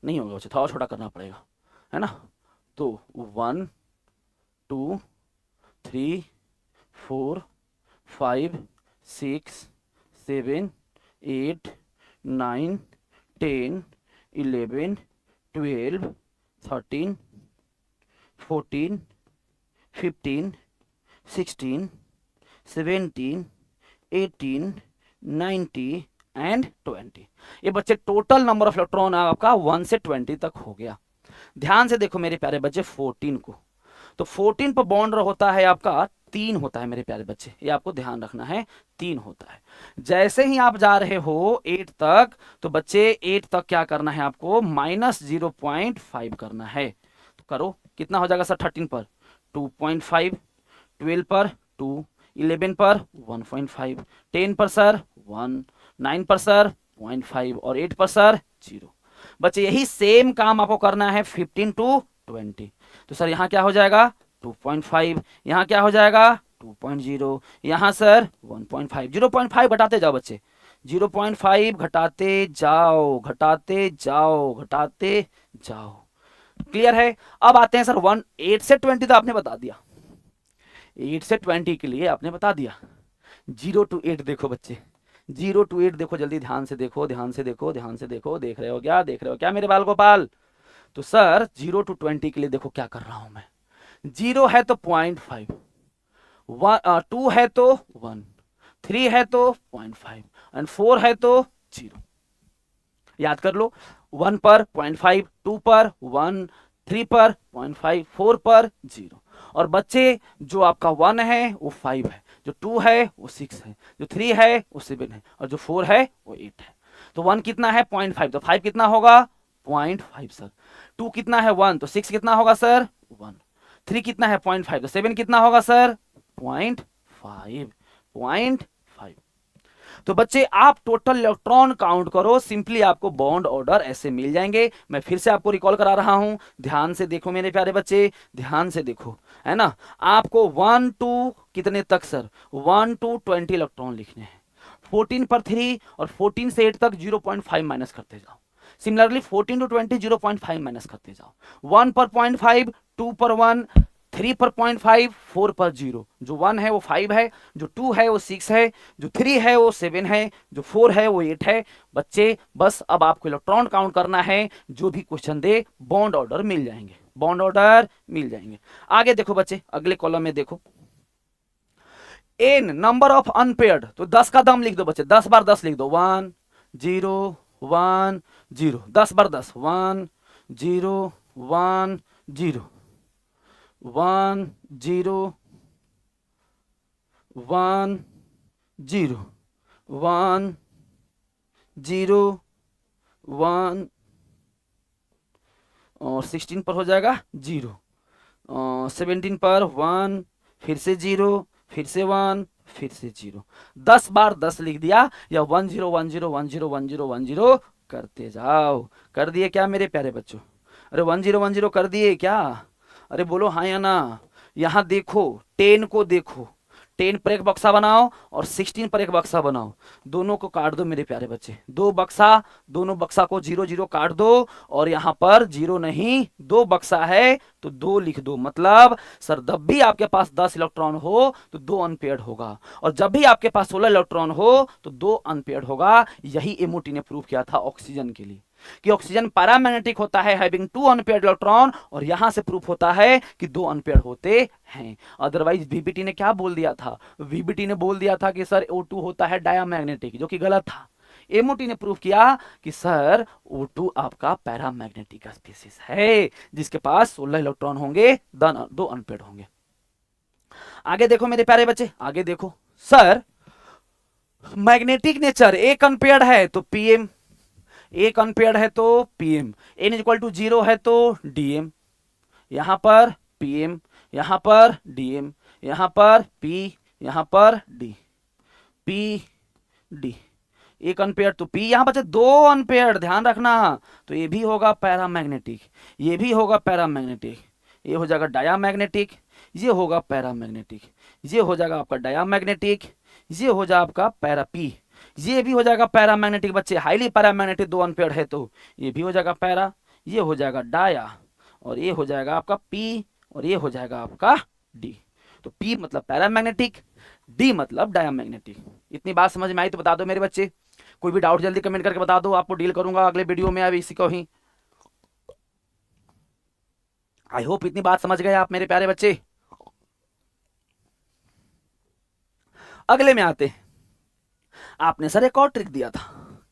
नहीं होगा बच्चे, थोड़ा छोटा करना पड़ेगा, है ना? तो 1 2 3 4 5 6 7 8 9 10 11 12 13 14 15 16 17 18 19 एंड 20। ये बच्चे टोटल नंबर ऑफ इलेक्ट्रॉन आपका 1 से 20 तक हो गया। ध्यान से देखो मेरे प्यारे बच्चे 14 को, तो 14 पर बॉन्ड होता है आपका 3 होता है मेरे प्यारे बच्चे, ये आपको ध्यान रखना है, 3 होता है। जैसे ही आप जा रहे हो 8 तक, तो बच्चे 8 तक क्या करना है आपको, माइनस 0.5 करना है। तो करो, कितना हो जाएगा सर 13 पर 2.5, 12 पर 2, 11 पर 1.5, 10 पर सर 1, 9 पर सर 0.5 और 8 पर सर 0। बच्चे यही सेम काम आपको करना है 15 टू 20। तो सर यहाँ क्या हो जाएगा 2.5, यहाँ क्या हो जाएगा 2.0, यहाँ सर 1.5, 0.5 घटाते जाओ बच्चे, 0.5 घटाते जाओ, घटाते जाओ, घटाते जाओ। क्लियर है? अब आते हैं सर 8 से 20 तो आपने बता दिया, 8 से 20 के लिए आपने बता दिया। 0 टू 8 देखो बच्चे, 0 टू 8 देखो, जल्दी ध्यान से देखो, ध्यान से देखो, ध्यान से देखो, देख रहे हो क्या, देख रहे हो क्या मेरे बाल गोपाल? तो सर 0 टू 20 के लिए देखो क्या कर रहा हूं मैं, 0 है तो 0.5, 2 है तो 1, 3 है तो 0.5 एंड 4 है तो 0। याद कर लो, 1 पर 0.5, 2 पर 1, 3 पर 0.5, 4 पर 0। और बच्चे जो आपका 1 है वो 5 है, जो 2 है वो 6 है, जो 3 है वो 7 है, और जो 4 है वो 8 है। तो 1 कितना है 0.5, तो 5 कितना होगा 0.5 सर। 2 कितना है 1, तो 6 कितना होगा सर 1। 3 कितना है 0.5, तो 7 कितना होगा सर 0.5, 0.5। तो बच्चे आप टोटल इलेक्ट्रॉन काउंट करो, सिंपली आपको बॉन्ड ऑर्डर ऐसे मिल जाएंगे। मैं फिर से आपको रिकॉल करा रहा हूं, ध्यान से देखो मेरे प्यारे बच्चे, ध्यान से देखो, है ना? आपको 1 टू कितने तक सर, 1 टू 20 इलेक्ट्रॉन लिखने हैं। 14 पर 3 और 14 से 8 तक 0.5 माइनस करते जाओ। सिमिलरली 14 टू 20 0.5 माइनस करते जाओ। 1 पर 0.5, 2 पर 1, 3 पर 0.5, 4 पर 0। जो 1 है वो 5 है, जो 2 है वो 6 है, जो 3 है वो 7 है, जो 4 है वो 8 है। बच्चे बस अब आपको इलेक्ट्रॉन काउंट करना है, जो भी क्वेश्चन दे बॉन्ड ऑर्डर मिल जाएंगे, बॉन्ड ऑर्डर मिल जाएंगे। आगे देखो बच्चे, अगले कॉलम में देखो, एन नंबर ऑफ अनपेयर्ड, तो 10 का दम लिख दो बच्चे, 10 बार 10 लिख दो, 1 0 1 0, 10 बार 10, 1 0 1 0 1 0 1 0 1 0 1, और 16 पर हो जाएगा 0, 17 पर 1, फिर से 0, फिर से 1, फिर से 0। 10 बार 10 लिख दिया, या 1 0 1 0 1 0 1 0 1 0 करते जाओ। कर दिए क्या मेरे प्यारे बच्चों? अरे 1 0 1 0 कर दिए क्या? अरे बोलो हाँ या ना। यहाँ देखो 10 को देखो, 10 पर एक बक्सा बनाओ और 16 पर एक बक्सा बनाओ, दोनों को काट दो मेरे प्यारे बच्चे, दो बक्सा, दोनों बक्सा को 0 0 काट दो, और यहाँ पर 0 नहीं, दो बक्सा है तो 2 लिख दो। मतलब सर जब भी आपके पास 10 इलेक्ट्रॉन हो तो 2 अनपेयर्ड होगा, और जब भी आपके पास 16 इलेक्ट्रॉन हो तो 2 अनपेयर्ड होगा। यही एमओटी ने प्रूव किया था ऑक्सीजन के लिए कि ऑक्सीजन पैरामैग्नेटिक होता है हैविंग 2 अनपेयर्ड इलेक्ट्रॉन, और यहां से प्रूफ होता है कि 2 अनपेयर्ड होते हैं। अदरवाइज वीबीटी ने क्या बोल दिया था, वीबीटी ने बोल दिया था कि सर O2 होता है डायामैग्नेटिक, जो कि गलत था। एमओटी ने प्रूफ किया कि सर O2 आपका पैरामैग्नेटिक स्पीशीज है जिसके पास 16 इलेक्ट्रॉन होंगे, 2 अनपेयर्ड होंगे। आगे देखो मेरे प्यारे बच्चे, आगे देखो सर मैग्नेटिक नेचर, एक अनपेयर्ड है तो पीएम, एक अनपेयर्ड है तो पीएम, एन इक्वल टू 0 है तो डीएम, यहां पर पीएम, यहां पर डीएम, यहां पर पी, यहां पर डी, पी डी, एक अनपेयर्ड तो पी, यहां बचे 2 अनपेयर्ड, ध्यान रखना, तो ये भी होगा पैरामैग्नेटिक, ये भी होगा पैरामैग्नेटिक, ये हो जाएगा डायामैग्नेटिक, ये होगा पैरामैग्नेटिक, ये हो जाएगा आपका डायामैग्नेटिक, ये हो जाएगा आपका पैरा पी, ये भी हो जाएगा पैरामैग्नेटिक बच्चे, हाईली पैरामैग्नेटिक 2 अनपेयर्ड है तो ये भी हो जाएगा पैरा, ये हो जाएगा डाया, और ये हो जाएगा आपका पी, और ये हो जाएगा आपका डी। तो पी मतलब पैरामैग्नेटिक, डी मतलब डायामैग्नेटिक। इतनी बात समझ में आई तो बता दो मेरे बच्चे, कोई भी डाउट जल्दी कमेंट करके बता दो, आपको डील करूंगा अगले वीडियो में अब इसी को ही। आई होप इतनी बात समझ गए आप मेरे प्यारे बच्चे। अगले में आते हैं, आपने सर एक और ट्रिक दिया था,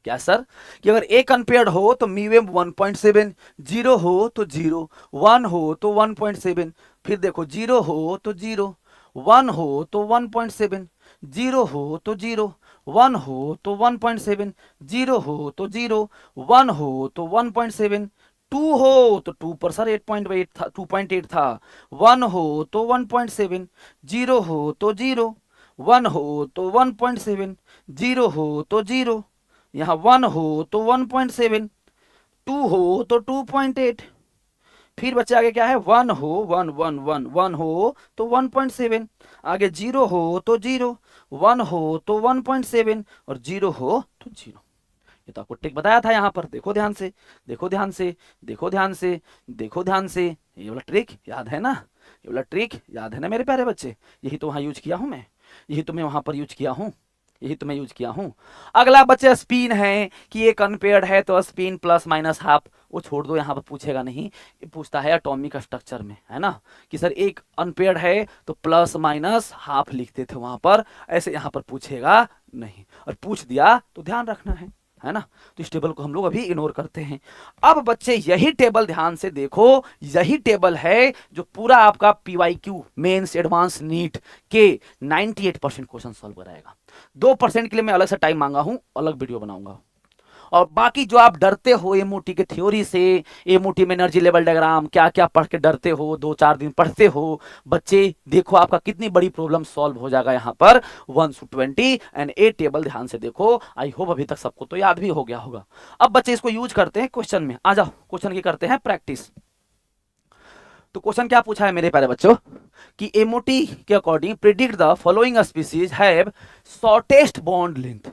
क्या सर, कि अगर एक अनपेयर्ड हो तो म्यू 1.7, 0 हो तो 0, 1 हो तो 1.7, फिर देखो 0 हो तो 0, 1 हो तो 1.7, 0 हो तो 0, 1 हो तो 1.7, 0 हो तो 0, 1 हो तो 1.7, 2 हो तो 2 पर सर 8.8 था, 2.8 था, 1 हो तो 1.7, 0 हो तो 0, 1 हो तो 1.7, 0 हो तो 0, यहाँ 1 हो तो 1.7, 2 हो तो 2.8, फिर बच्चे आगे क्या है, 1 हो 1 1 1 1 हो तो 1.7, आगे 0 हो तो 0, 1 हो तो 1.7, और 0 हो तो 0। ये तो आपको ट्रिक बताया था, यहाँ पर देखो ध्यान से, देखो ध्यान से, देखो ध्यान से, देखो ध्यान से, ये वाला ट्रिक याद है ना, ये वाला ट्रिक याद है ना मेरे प्यारे बच्चे, यही तो वहां यूज किया हूं मैं, यही तो मैं वहां पर यूज किया हूं, यही तो मैं यूज किया हूं। अगला बच्चे स्पिन है कि एक अनपेयर्ड है तो स्पिन प्लस माइनस हाफ, वो छोड़ दो, यहाँ पर पूछेगा नहीं, ये पूछता है एटॉमिक स्ट्रक्चर में, है ना, कि सर एक अनपेयर्ड है तो प्लस माइनस हाफ लिखते थे वहां पर, ऐसे यहाँ पर पूछेगा नहीं, और पूछ दिया तो ध्यान रखना है ना, तो इस टेबल को हम लोग अभी इग्नोर करते हैं। अब बच्चे यही टेबल ध्यान से देखो, यही टेबल है जो पूरा आपका पीवाईक्यू मेंस एडवांस नीट के 98% क्वेश्चन सॉल्व कराएगा। 2% के लिए मैं अलग से टाइम मांगा हूं, अलग वीडियो बनाऊंगा। और बाकी जो आप डरते हो एमओटी के थ्योरी से, एमओटी में एनर्जी लेवल डायग्राम क्या क्या पढ़ के डरते हो, 2-4 दिन पढ़ते हो बच्चे, देखो आपका कितनी बड़ी प्रॉब्लम सॉल्व हो जाएगा यहाँ पर 1 to 20 एंड ए टेबल ध्यान से देखो। आई होप अभी तक सबको तो याद भी हो गया होगा। अब बच्चे इसको यूज करते हैं क्वेश्चन में, आ जाओ क्वेश्चन की करते हैं प्रैक्टिस। तो क्वेश्चन क्या पूछा है मेरे प्यारे बच्चों, कि एमओटी के according predict the following species have shortest bond length.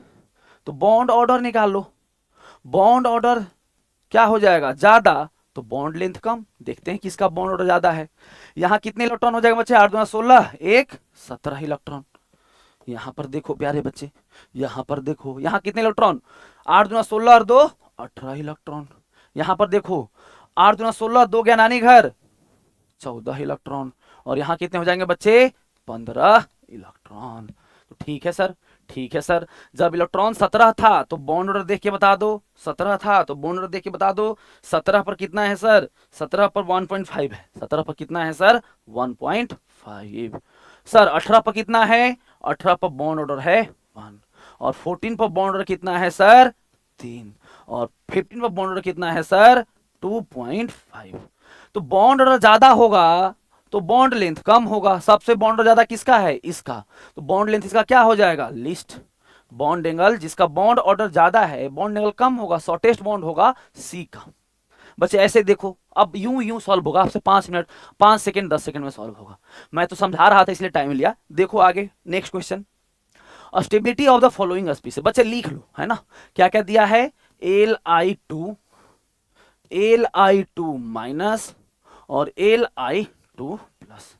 तो बॉन्ड ऑर्डर निकाल लो, बॉन्ड ऑर्डर क्या हो जाएगा, ज्यादा तो बॉन्ड लेंथ कम, देखते हैं किसका बॉन्ड ऑर्डर ज्यादा है। यहां कितने इलेक्ट्रॉन हो जाएगा बच्चे, 8 दूना 16, 1 17 इलेक्ट्रॉन। यहां पर देखो प्यारे बच्चे, यहां पर देखो, यहां कितने इलेक्ट्रॉन, 8 दूना 16 और 2 18 इलेक्ट्रॉन। यहां पर देखो 8 दूना 16, 2 गया नानी घर 14 इलेक्ट्रॉन, और यहां कितने हो जाएंगे बच्चे, 15 इलेक्ट्रॉन। तो ठीक है सर, ठीक है सर, जब इलेक्ट्रॉन 17 था तो बॉन्ड ऑर्डर देख के बता दो, 17 था तो बॉन्ड ऑर्डर देख के बता दो। 17 पर कितना है सर, 17 पर 1.5 है, 17 पर कितना है सर 1.5। सर 18 पर कितना है, 18 पर बॉन्ड ऑर्डर है 1, और 14 पर बॉन्ड ऑर्डर कितना है सर 3, और 15 पर बॉन्ड ऑर्डर कितना है सर 2.5। तो बॉन्ड ऑर्डर ज्यादा होगा तो बॉन्ड लेंथ कम होगा, सबसे बॉन्ड ज्यादा किसका है, इसका, तो बॉन्ड लेंथ इसका क्या हो जाएगा, लिस्ट। बॉन्ड एंगल जिसका बॉन्ड ऑर्डर ज्यादा है, बॉन्ड एंगल कम होगा, शॉर्टेस्ट बॉन्ड होगा सी का। बच्चे ऐसे देखो, अब यूं यूं सॉल्व होगा आपसे 5 मिनट 5 सेकंड 10 सेकंड में सॉल्व होगा। मैं तो समझा रहा था इसलिए टाइम लिया। देखो आगे next question, stability of the following species, बच्चे लिख लो है ना, क्या क्या दिया है, Li2 माइनस और Li2 प्लस।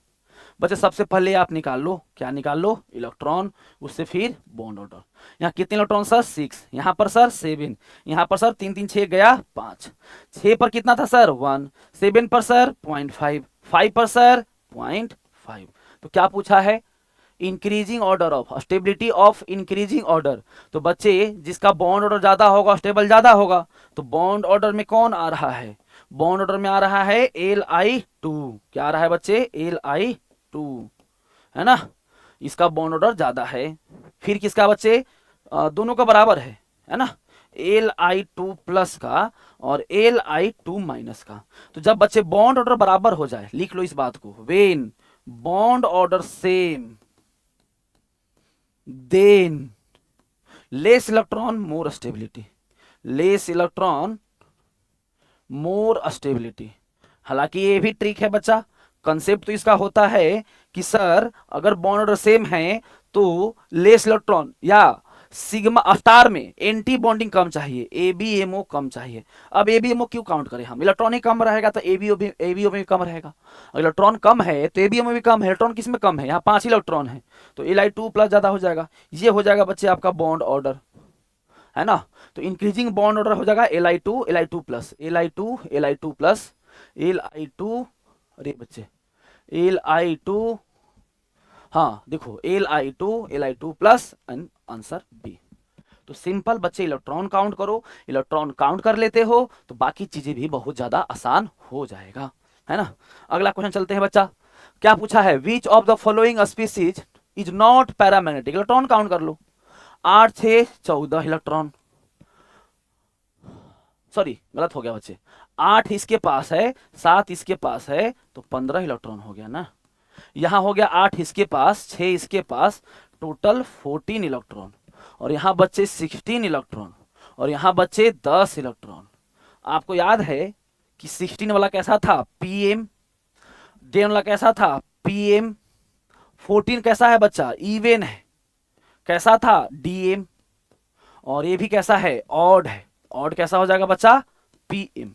बच्चे सबसे पहले आप निकाल लो, क्या निकाल लो, इलेक्ट्रॉन, उससे फिर बॉन्ड ऑर्डर। यहाँ कितने इलेक्ट्रॉन सर 6, यहाँ पर सर 7, यहाँ पर सर 3 3 6 गया 5, 6 पर कितना था सर 1, 7 पर सर 0.5, 5 पर सर 0.5। तो क्या पूछा है, increasing order of stability of increasing order. तो बच्चे जिसका बॉन्ड ऑर्डर ज्यादा होगा स्टेबल ज्यादा होगा, तो बॉन्ड ऑर्डर में कौन आ रहा है, बॉन्ड ऑर्डर में आ रहा है Li2, क्या आ रहा है बच्चे Li2, है ना, इसका बॉन्ड ऑर्डर ज्यादा है। फिर किसका बच्चे, दोनों का बराबर है ना, Li2 प्लस का और Li2 माइनस का। तो जब बच्चे बॉन्ड ऑर्डर बराबर हो जाए, लिख लो इस बात को, when bond order same than less electron more stability, less electron more stability. हालांकि ये भी ट्रिक है बच्चा, कंसेप्ट तो इसका होता है कि सर अगर बॉन्ड ऑर्डर सेम है तो लेस इलेक्ट्रॉन या सिग्मा स्टार में एंटी बॉन्डिंग कम चाहिए, एबीएमओ कम चाहिए। अब एबीएमओ क्यों काउंट करें हम, इलेक्ट्रॉन ही कम रहेगा तो एबीओ भी कम रहेगा, इलेक्ट्रॉन कम है तो एबीएमओ भी कम है। इलेक्ट्रॉन किस में कम है, यहाँ 5 इलेक्ट्रॉन है तो Li2 प्लस ज्यादा हो जाएगा। ये हो जाएगा बच्चे आपका बॉन्ड ऑर्डर, है ना। तो इंक्रीजिंग बॉन्ड ऑर्डर हो जाएगा Li2 plus Li2 plus Li2, अरे बच्चे Li2, हाँ देखो Li2 प्लस आंसर बी। तो सिंपल बच्चे इलेक्ट्रॉन काउंट करो, इलेक्ट्रॉन काउंट कर लेते हो तो बाकी चीजें भी बहुत ज्यादा आसान हो जाएगा, है ना। अगला क्वेश्चन चलते हैं बच्चा, क्या पूछा है, विच of the following species is not paramagnetic. Electron count कर लो, 8 6 14 इलेक्ट्रॉन, सॉरी गलत हो गया बच्चे, 8 इसके पास है 7 इसके पास है तो 15 इलेक्ट्रॉन हो गया ना। यहां हो गया 8 इसके पास 6 इसके पास, टोटल 14 इलेक्ट्रॉन, और यहां बच्चे 16 इलेक्ट्रॉन, और यहां बच्चे 10 इलेक्ट्रॉन। आपको याद है कि 16 वाला कैसा था पीएम, 10 वाला कैसा था पीएम, 14 कैसा है बच्चा इवन है, कैसा था डीएम, और ये भी कैसा है ऑड है, ऑड कैसा हो जाएगा बच्चा पीएम।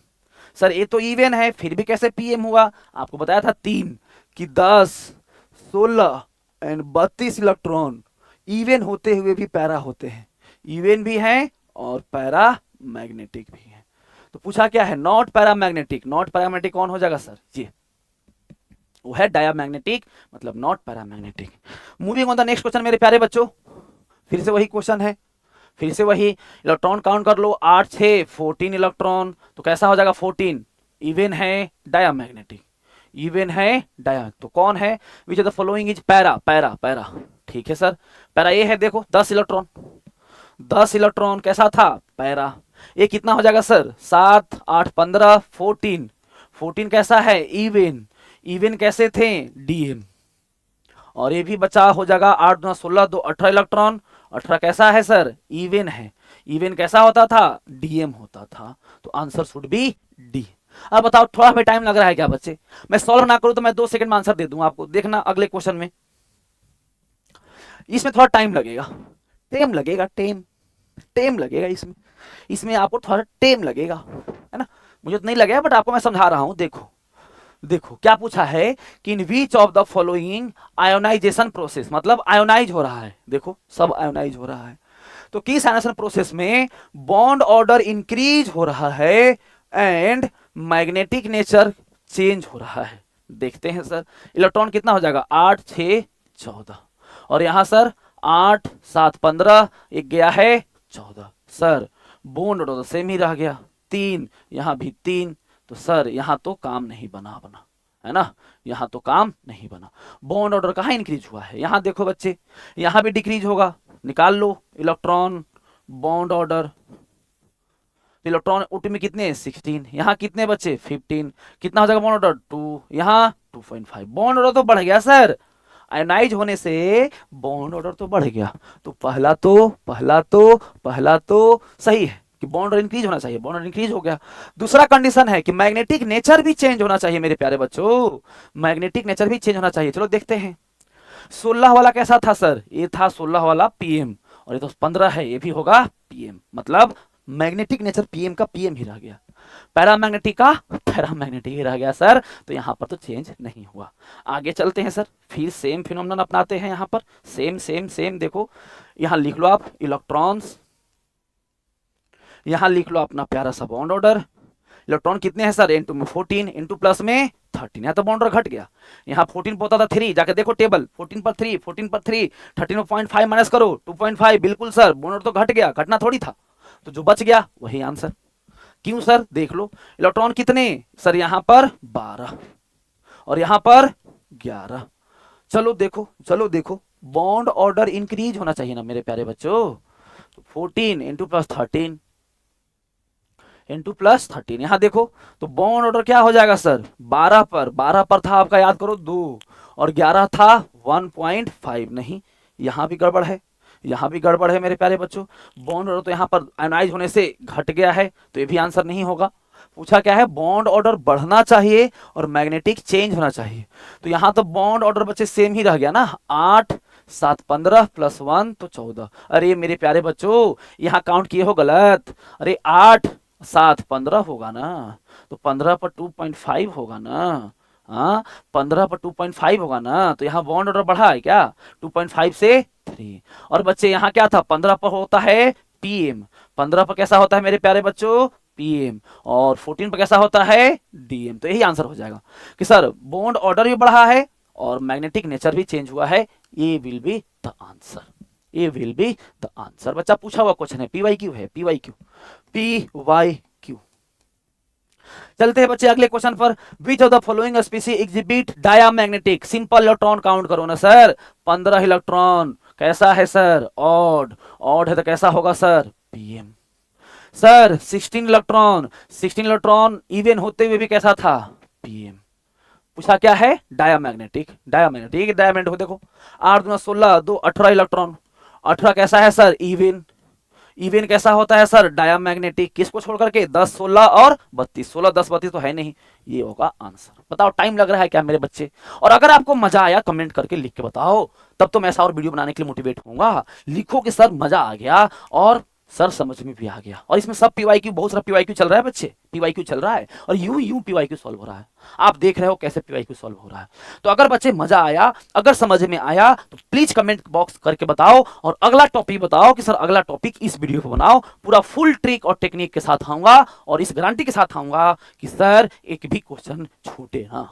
सर ये तो इवन है फिर भी कैसे पीएम हुआ, आपको बताया था 3 कि 10 16 एंड 32 इलेक्ट्रॉन इवन होते हुए भी पैरा होते हैं, इवन भी हैं और पैरा मैग्नेटिक भी है। तो पूछा क्या है, नॉट पैरामैग्नेटिक, नॉट पैरामैग्नेटिक कौन हो जाएगा सर, ये वो है डायामैग्नेटिक, मतलब not paramagnetic. Moving on the next question मेरे प्यारे बच्चों, फिर से वही क्वेश्चन है, फिर से वही इलेक्ट्रॉन काउंट कर लो, 8 6 14 इलेक्ट्रॉन, तो कैसा हो जाएगा 14, इवन है डायामैग्नेटिक, इवन है डाया, तो कौन है, विच of the following is para, para para, ठीक है सर, पैरा ये है देखो 10 इलेक्ट्रॉन, 10 इलेक्ट्रॉन कैसा था पैरा, ये कितना हो जाएगा सर 7 8 15 14, 14 कैसा है इवन, इवन कैसे थे डीएम, और ये भी बचा हो जाएगा 8 9 16 2 18 इलेक्ट्रॉन, 18 कैसा है सर इवन है, इवन कैसा होता था डीएम होता था, तो आंसर शुड बी डी। अब बताओ थोड़ा हमें टाइम लग रहा है क्या बच्चे, मैं सॉल्व ना करूं तो मैं 2 सेकंड में आंसर दे दूंगा आपको, देखना अगले क्वेश्चन में, इसमें थोड़ा टाइम लगेगा, टेम लगेगा, टेम लगेगा इसमें, इसमें आपको थोड़ा टेम लगेगा, है ना, मुझे तो नहीं लगेगा बट आपको मैं समझा रहा हूं। देखो देखो क्या पूछा है कि इन which of the following ionization process, मतलब आयोनाइज हो रहा है, देखो सब आयोनाइज हो रहा है, तो किस आयोनाइजेशन प्रोसेस में बॉन्ड ऑर्डर इंक्रीज हो रहा है एंड मैग्नेटिक नेचर चेंज हो रहा है। देखते हैं सर, इलेक्ट्रॉन कितना हो जाएगा 8 6 14, और यहां सर 8 7 15, एक गया है 14, सर बॉन्ड ऑर्डर सेम ही रह गया 3, यहां भी 3, तो सर यहां तो काम नहीं बना, है ना, यहां तो काम नहीं बना। बॉन्ड ऑर्डर कहां इंक्रीज हुआ है, यहां देखो बच्चे, यहां भी डिक्रीज होगा, निकाल low electron bond order, electron उट में कितने 16, यहाँ कितने बच्चे 15, कितना हो जाएगा बॉन्ड ऑर्डर 2, यहाँ 2.5, बॉन्ड ऑर्डर तो बढ़ गया सर, आयोनाइज होने से बॉन्ड ऑर्डर तो बढ़ गया, तो पहला तो सही है, कि बॉन्ड इंक्रीज होना चाहिए, बॉन्ड इंक्रीज हो गया। दूसरा कंडीशन है कि मैग्नेटिक नेचर भी चेंज होना चाहिए मेरे प्यारे बच्चों, मैग्नेटिक नेचर भी चेंज होना चाहिए। चलो देखते हैं 16 वाला कैसा था सर, ये था 16 वाला पीएम, और ये तो 15 है, ये भी होगा पीएम, मतलब मैग्नेटिक नेचर पीएम का पीएम ही रह गया, पैरामैग्नेटिक का पैरामैग्नेटिक ही रह गया सर। तो यहाँ पर तो चेंज नहीं हुआ। आगे चलते हैं सर, फिर सेम फिनोमेनन अपनाते हैं यहाँ पर, सेम सेम सेम। देखो यहाँ लिख लो आप इलेक्ट्रॉन्स, यहाँ लिख लो अपना प्यारा सा बॉन्ड ऑर्डर। इलेक्ट्रॉन कितने हैं सर, इनटू में 14, इनटू प्लस में 13, यहाँ तो बॉन्ड ऑर्डर घट गया। यहाँ 14 पर होता था 3, जाके देखो टेबल, 14 पर 3, 14 पर 3, 13 में 0.5 माइनस करो 2.5, बिल्कुल सर बॉन्ड ऑर्डर तो घट गया, घटना थोड़ी था, तो जो बच गया वही आंसर। क्यों सर, देख लो इलेक्ट्रॉन कितने सर, यहाँ पर 12 और यहाँ पर 11। चलो देखो, चलो देखो, बॉन्ड ऑर्डर इंक्रीज होना चाहिए ना मेरे प्यारे बच्चों, तो 14 इंटू प्लस 13 इंटू प्लस 13, यहां देखो तो बॉन्ड ऑर्डर क्या हो जाएगा सर, 12 पर, 12 पर था आपका याद करो 2, और 11 था 1.5, नहीं यहां भी गड़बड़ है, यहां भी गड़बड़ है मेरे प्यारे बच्चों। बॉन्ड ऑर्डर तो यहां पर आयनाइज होने से घट गया है, तो ये भी आंसर नहीं होगा। पूछा क्या है, बॉन्ड ऑर्डर बढ़ना चाहिए और मैग्नेटिक चेंज होना चाहिए, तो यहां तो बॉन्ड ऑर्डर बच्चे सेम ही रह गया ना, 8 7 15 प्लस 1 तो 14। अरे मेरे प्यारे बच्चों यहाँ काउंट किए हो गलत, अरे 8 7 15 होगा ना, तो 15 पर 2.5 होगा ना, हाँ 15 पर 2.5 होगा ना, तो यहाँ बॉन्ड ऑर्डर बढ़ा है क्या, 2.5 से 3। और बच्चे यहाँ क्या था, 15 पर होता है पीएम, 15 पर कैसा होता है मेरे प्यारे बच्चों पीएम, और 14 पर कैसा होता है डीएम। तो यही आंसर हो जाएगा कि सर बॉन्ड ऑर्डर भी बढ़ा है और मैग्नेटिक नेचर भी चेंज हुआ है, ये विल बी द आंसर, ये विल बी द आंसर। बच्चा पूछा हुआ क्वेश्चन है, पीवाईक्यू है, पीवाईक्यू, पीवाईक्यू। चलते हैं बच्चे अगले क्वेश्चन पर, विच of the following स्पीसी exhibit diamagnetic, simple electron count करो ना सर, 15 इलेक्ट्रॉन, कैसा है सर ऑड, ऑड है तो कैसा होगा sir PM. Sir 16 electron, 16 electron even होते हुए भी कैसा था पीएम। पूछा क्या है, डायामैग्नेटिक, डायामैग्नेटिक डायमैग्नेटिक देखो 8 दूना 16, 2 18 इलेक्ट्रॉन, 18 कैसा है सर इवन, इवन कैसा होता है सर डायामैग्नेटिक, किसको छोड़ करके 10 16 और 32, 16 10 32 तो है नहीं, ये होगा आंसर। बताओ टाइम लग रहा है क्या मेरे बच्चे, और अगर आपको मजा आया कमेंट करके लिख के बताओ, तब तो मैं ऐसा और वीडियो बनाने के लिए मोटिवेट होऊंगा। लिखो कि सर मजा आ गया और सर समझ में भी आ गया, और इसमें सब पीवाईक्यू, बहुत सारा पीवाईक्यू चल रहा है बच्चे, पीवाईक्यू चल रहा है और यूं पीवाईक्यू सॉल्व हो रहा है, आप देख रहे हो कैसे पीवाईक्यू सॉल्व हो रहा है। तो अगर बच्चे मजा आया, अगर समझ में आया तो प्लीज कमेंट बॉक्स करके बताओ, और अगला टॉपिक बताओ कि सर अगला टॉपिक इस वीडियो को बनाओ, पूरा फुल ट्रिक और टेक्निक के साथ आऊंगा, और इस गारंटी के साथ आऊंगा कि सर एक भी क्वेश्चन छूटे ना,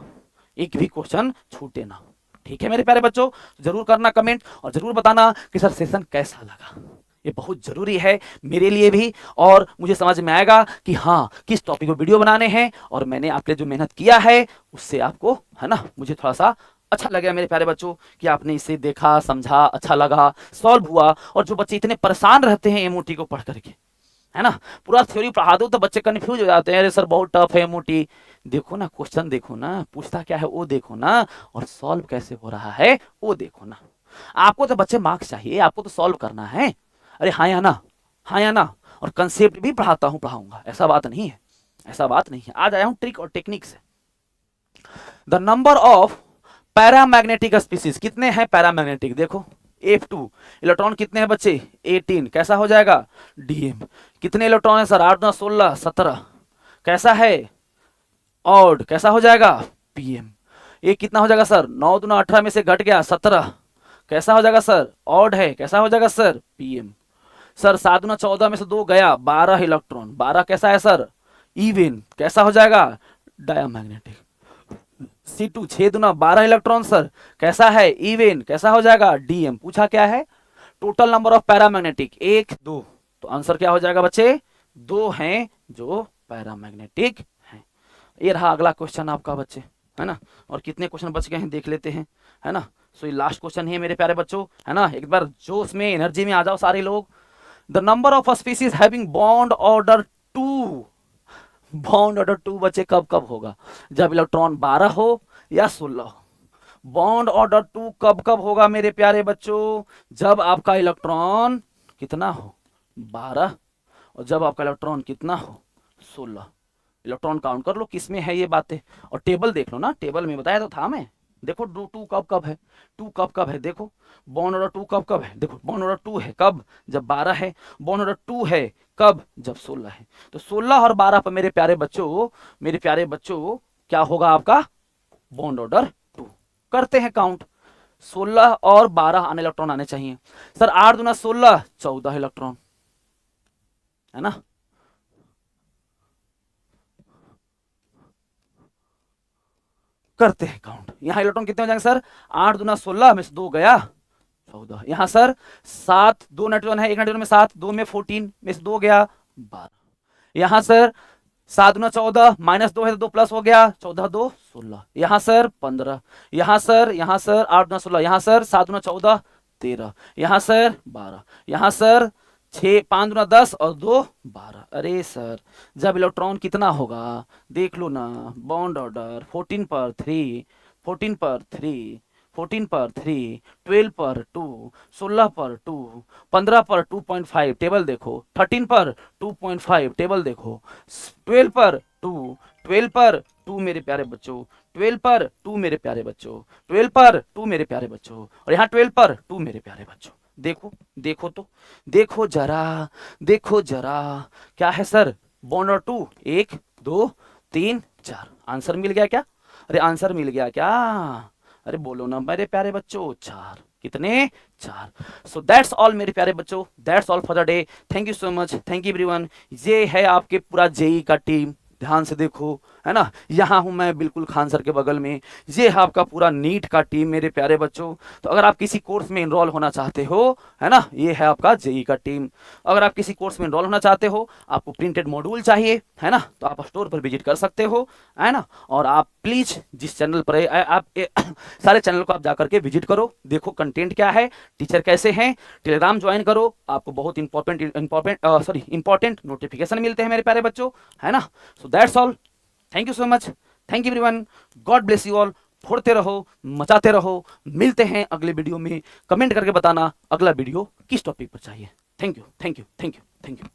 एक भी क्वेश्चन छूटे ना। ठीक है मेरे प्यारे बच्चों, जरूर करना कमेंट और जरूर बताना कि सर सेशन कैसा लगा, ये बहुत जरूरी है मेरे लिए भी, और मुझे समझ में आएगा कि हाँ किस टॉपिक पर वीडियो बनाने हैं, और मैंने आपके लिए जो मेहनत किया है उससे आपको है ना, मुझे थोड़ा सा अच्छा लगा मेरे प्यारे बच्चों कि आपने इसे देखा समझा, अच्छा लगा, सॉल्व हुआ। और जो बच्चे इतने परेशान रहते हैं एमओटी को पढ़ करके, है ना, पूरा थ्योरी पढ़ा दो तो बच्चे कंफ्यूज हो जाते हैं, अरे सर बहुत टफ है एमओटी। देखो ना क्वेश्चन, देखो ना पूछता क्या है वो देखो ना, और सॉल्व कैसे हो रहा है वो देखो ना। आपको तो बच्चे मार्क्स चाहिए, आपको तो सॉल्व करना है, अरे हाँ या ना, हाँ या ना। और कंसेप्ट भी पढ़ाता हूं, पढ़ाऊंगा, ऐसा बात नहीं है, ऐसा बात नहीं है। आज आया हूं ट्रिक और टेक्निक से। The number of paramagnetic species, कितने हैं पैरामैग्नेटिक, देखो F2, इलेक्ट्रॉन कितने हैं बच्चे 18, कैसा हो जाएगा डीएम। कितने इलेक्ट्रॉन है सर 8 गुना 16 17, कैसा है ऑड, कैसा हो जाएगा पीएम। ये कितना हो जाएगा सर 9 दुना 18 में से घट गया 17, कैसा हो जाएगा सर ऑड है, कैसा हो जाएगा सर पीएम। सर 7 गुना 14 में से 2 गया 12 इलेक्ट्रॉन, 12 कैसा है सर इवन, कैसा हो जाएगा डायामैग्नेटिक। C2 6 दुना 12 इलेक्ट्रॉन सर कैसा है इवन, कैसा हो जाएगा डीएम। पूछा क्या है टोटल नंबर ऑफ पैरामैग्नेटिक 1 2, तो आंसर क्या हो जाएगा बच्चे 2 हैं जो पैरामैग्नेटिक हैं। ये रहा अगला क्वेश्चन आपका बच्चे, है ना, और कितने क्वेश्चन बच गए हैं देख लेते हैं, है ना। सो ये लास्ट क्वेश्चन है मेरे प्यारे बच्चों, है ना, एक बार जोश में एनर्जी में आ जाओ सारे लोग। The number of species having bond order 2, bond order 2 बच्चे कब कब होगा, जब इलेक्ट्रॉन 12 हो या 16 हो। बॉन्ड ऑर्डर 2 कब कब होगा मेरे प्यारे बच्चों, जब आपका इलेक्ट्रॉन कितना हो 12 और जब आपका इलेक्ट्रॉन कितना हो 16। इलेक्ट्रॉन काउंट कर लो किस में है ये बातें, और टेबल देख लो ना, टेबल में बताया तो था मैं। देखो टू कब कब है, टू कब कब है, देखो बॉन्ड ऑर्डर 2 कब कब है, देखो बॉन्ड ऑर्डर 2 है कब, जब 12 है, बॉन्ड ऑर्डर 2 है कब, जब 16 है। तो 16 और 12 पर मेरे प्यारे बच्चों, मेरे प्यारे बच्चों क्या होगा आपका बॉन्ड ऑर्डर 2। करते हैं काउंट, 16 और 12 आने इलेक्ट्रॉन आने चाहिए। सर 8 दूना 16, 14 इलेक्ट्रॉन है ना। करते हैं काउंट, यहां इलेक्ट्रॉन कितने हो जाएंगे सर, 8 दूना 16 में से 2 गया 14। यहां सर 7, 2 नाइट्रोजन है, 1 नाइट्रोजन में 7, 2 में 14 में से 2 गया 12। यहां सर 7 दूना 14, -2 है तो 2 प्लस हो गया, 14 2 16। यहां सर 15, यहां सर 8 दूना 16, यहां सर 7 दूना 14 13, यहां सर 12, यहां सर 6 5 दूना 10 और 2 12। अरे सर जब इलेक्ट्रॉन कितना होगा देख लो ना, बॉन्ड ऑर्डर 14 पर 3, 14 पर 3, 14 पर 3, 12 पर 2, 16 पर 2, 15 पर 2.5 टेबल देखो, 13 पर 2.5 टेबल देखो, 12 पर 2, 12 पर 2 मेरे प्यारे बच्चों, 12 पर 2 मेरे प्यारे बच्चों, 12 पर 2 मेरे प्यारे बच्चों, और यहाँ 12 पर 2 मेरे प्यारे बच्चों। देखो देखो तो, देखो जरा, देखो जरा, क्या है सर बॉन्ड और 2, 1 2 3 4। आंसर मिल गया क्या, अरे आंसर मिल गया क्या, अरे बोलो ना मेरे प्यारे बच्चों, 4। कितने, 4। सो दैट्स ऑल मेरे प्यारे बच्चों, that's all for the day. Thank you so much, thank you everyone. ये है आपके पूरा जेई का टीम, ध्यान से देखो है ना, यहाँ हूँ मैं बिल्कुल खान सर के बगल में, ये है आपका पूरा नीट का टीम मेरे प्यारे बच्चों। तो अगर आप किसी कोर्स में इनरोल होना चाहते हो है ना, ये है आपका जेई का टीम। अगर आप किसी कोर्स में इनरोल होना चाहते हो, आपको प्रिंटेड मॉड्यूल चाहिए है ना, तो आप स्टोर पर विजिट कर सकते हो है ना। और आप प्लीज जिस चैनल पर आप सारे चैनल को आप जाकर के विजिट करो, देखो कंटेंट क्या है, टीचर कैसे हैं, टेलीग्राम ज्वाइन करो, आपको बहुत इंपॉर्टेंट नोटिफिकेशन मिलते हैं मेरे प्यारे बच्चों है ना। So that's all, thank you so much, thank you everyone, God bless you all. फोड़ते रहो, मचाते रहो, मिलते हैं अगले वीडियो में। कमेंट करके बताना अगला वीडियो किस टॉपिक पर चाहिए। Thank you thank you thank you thank you.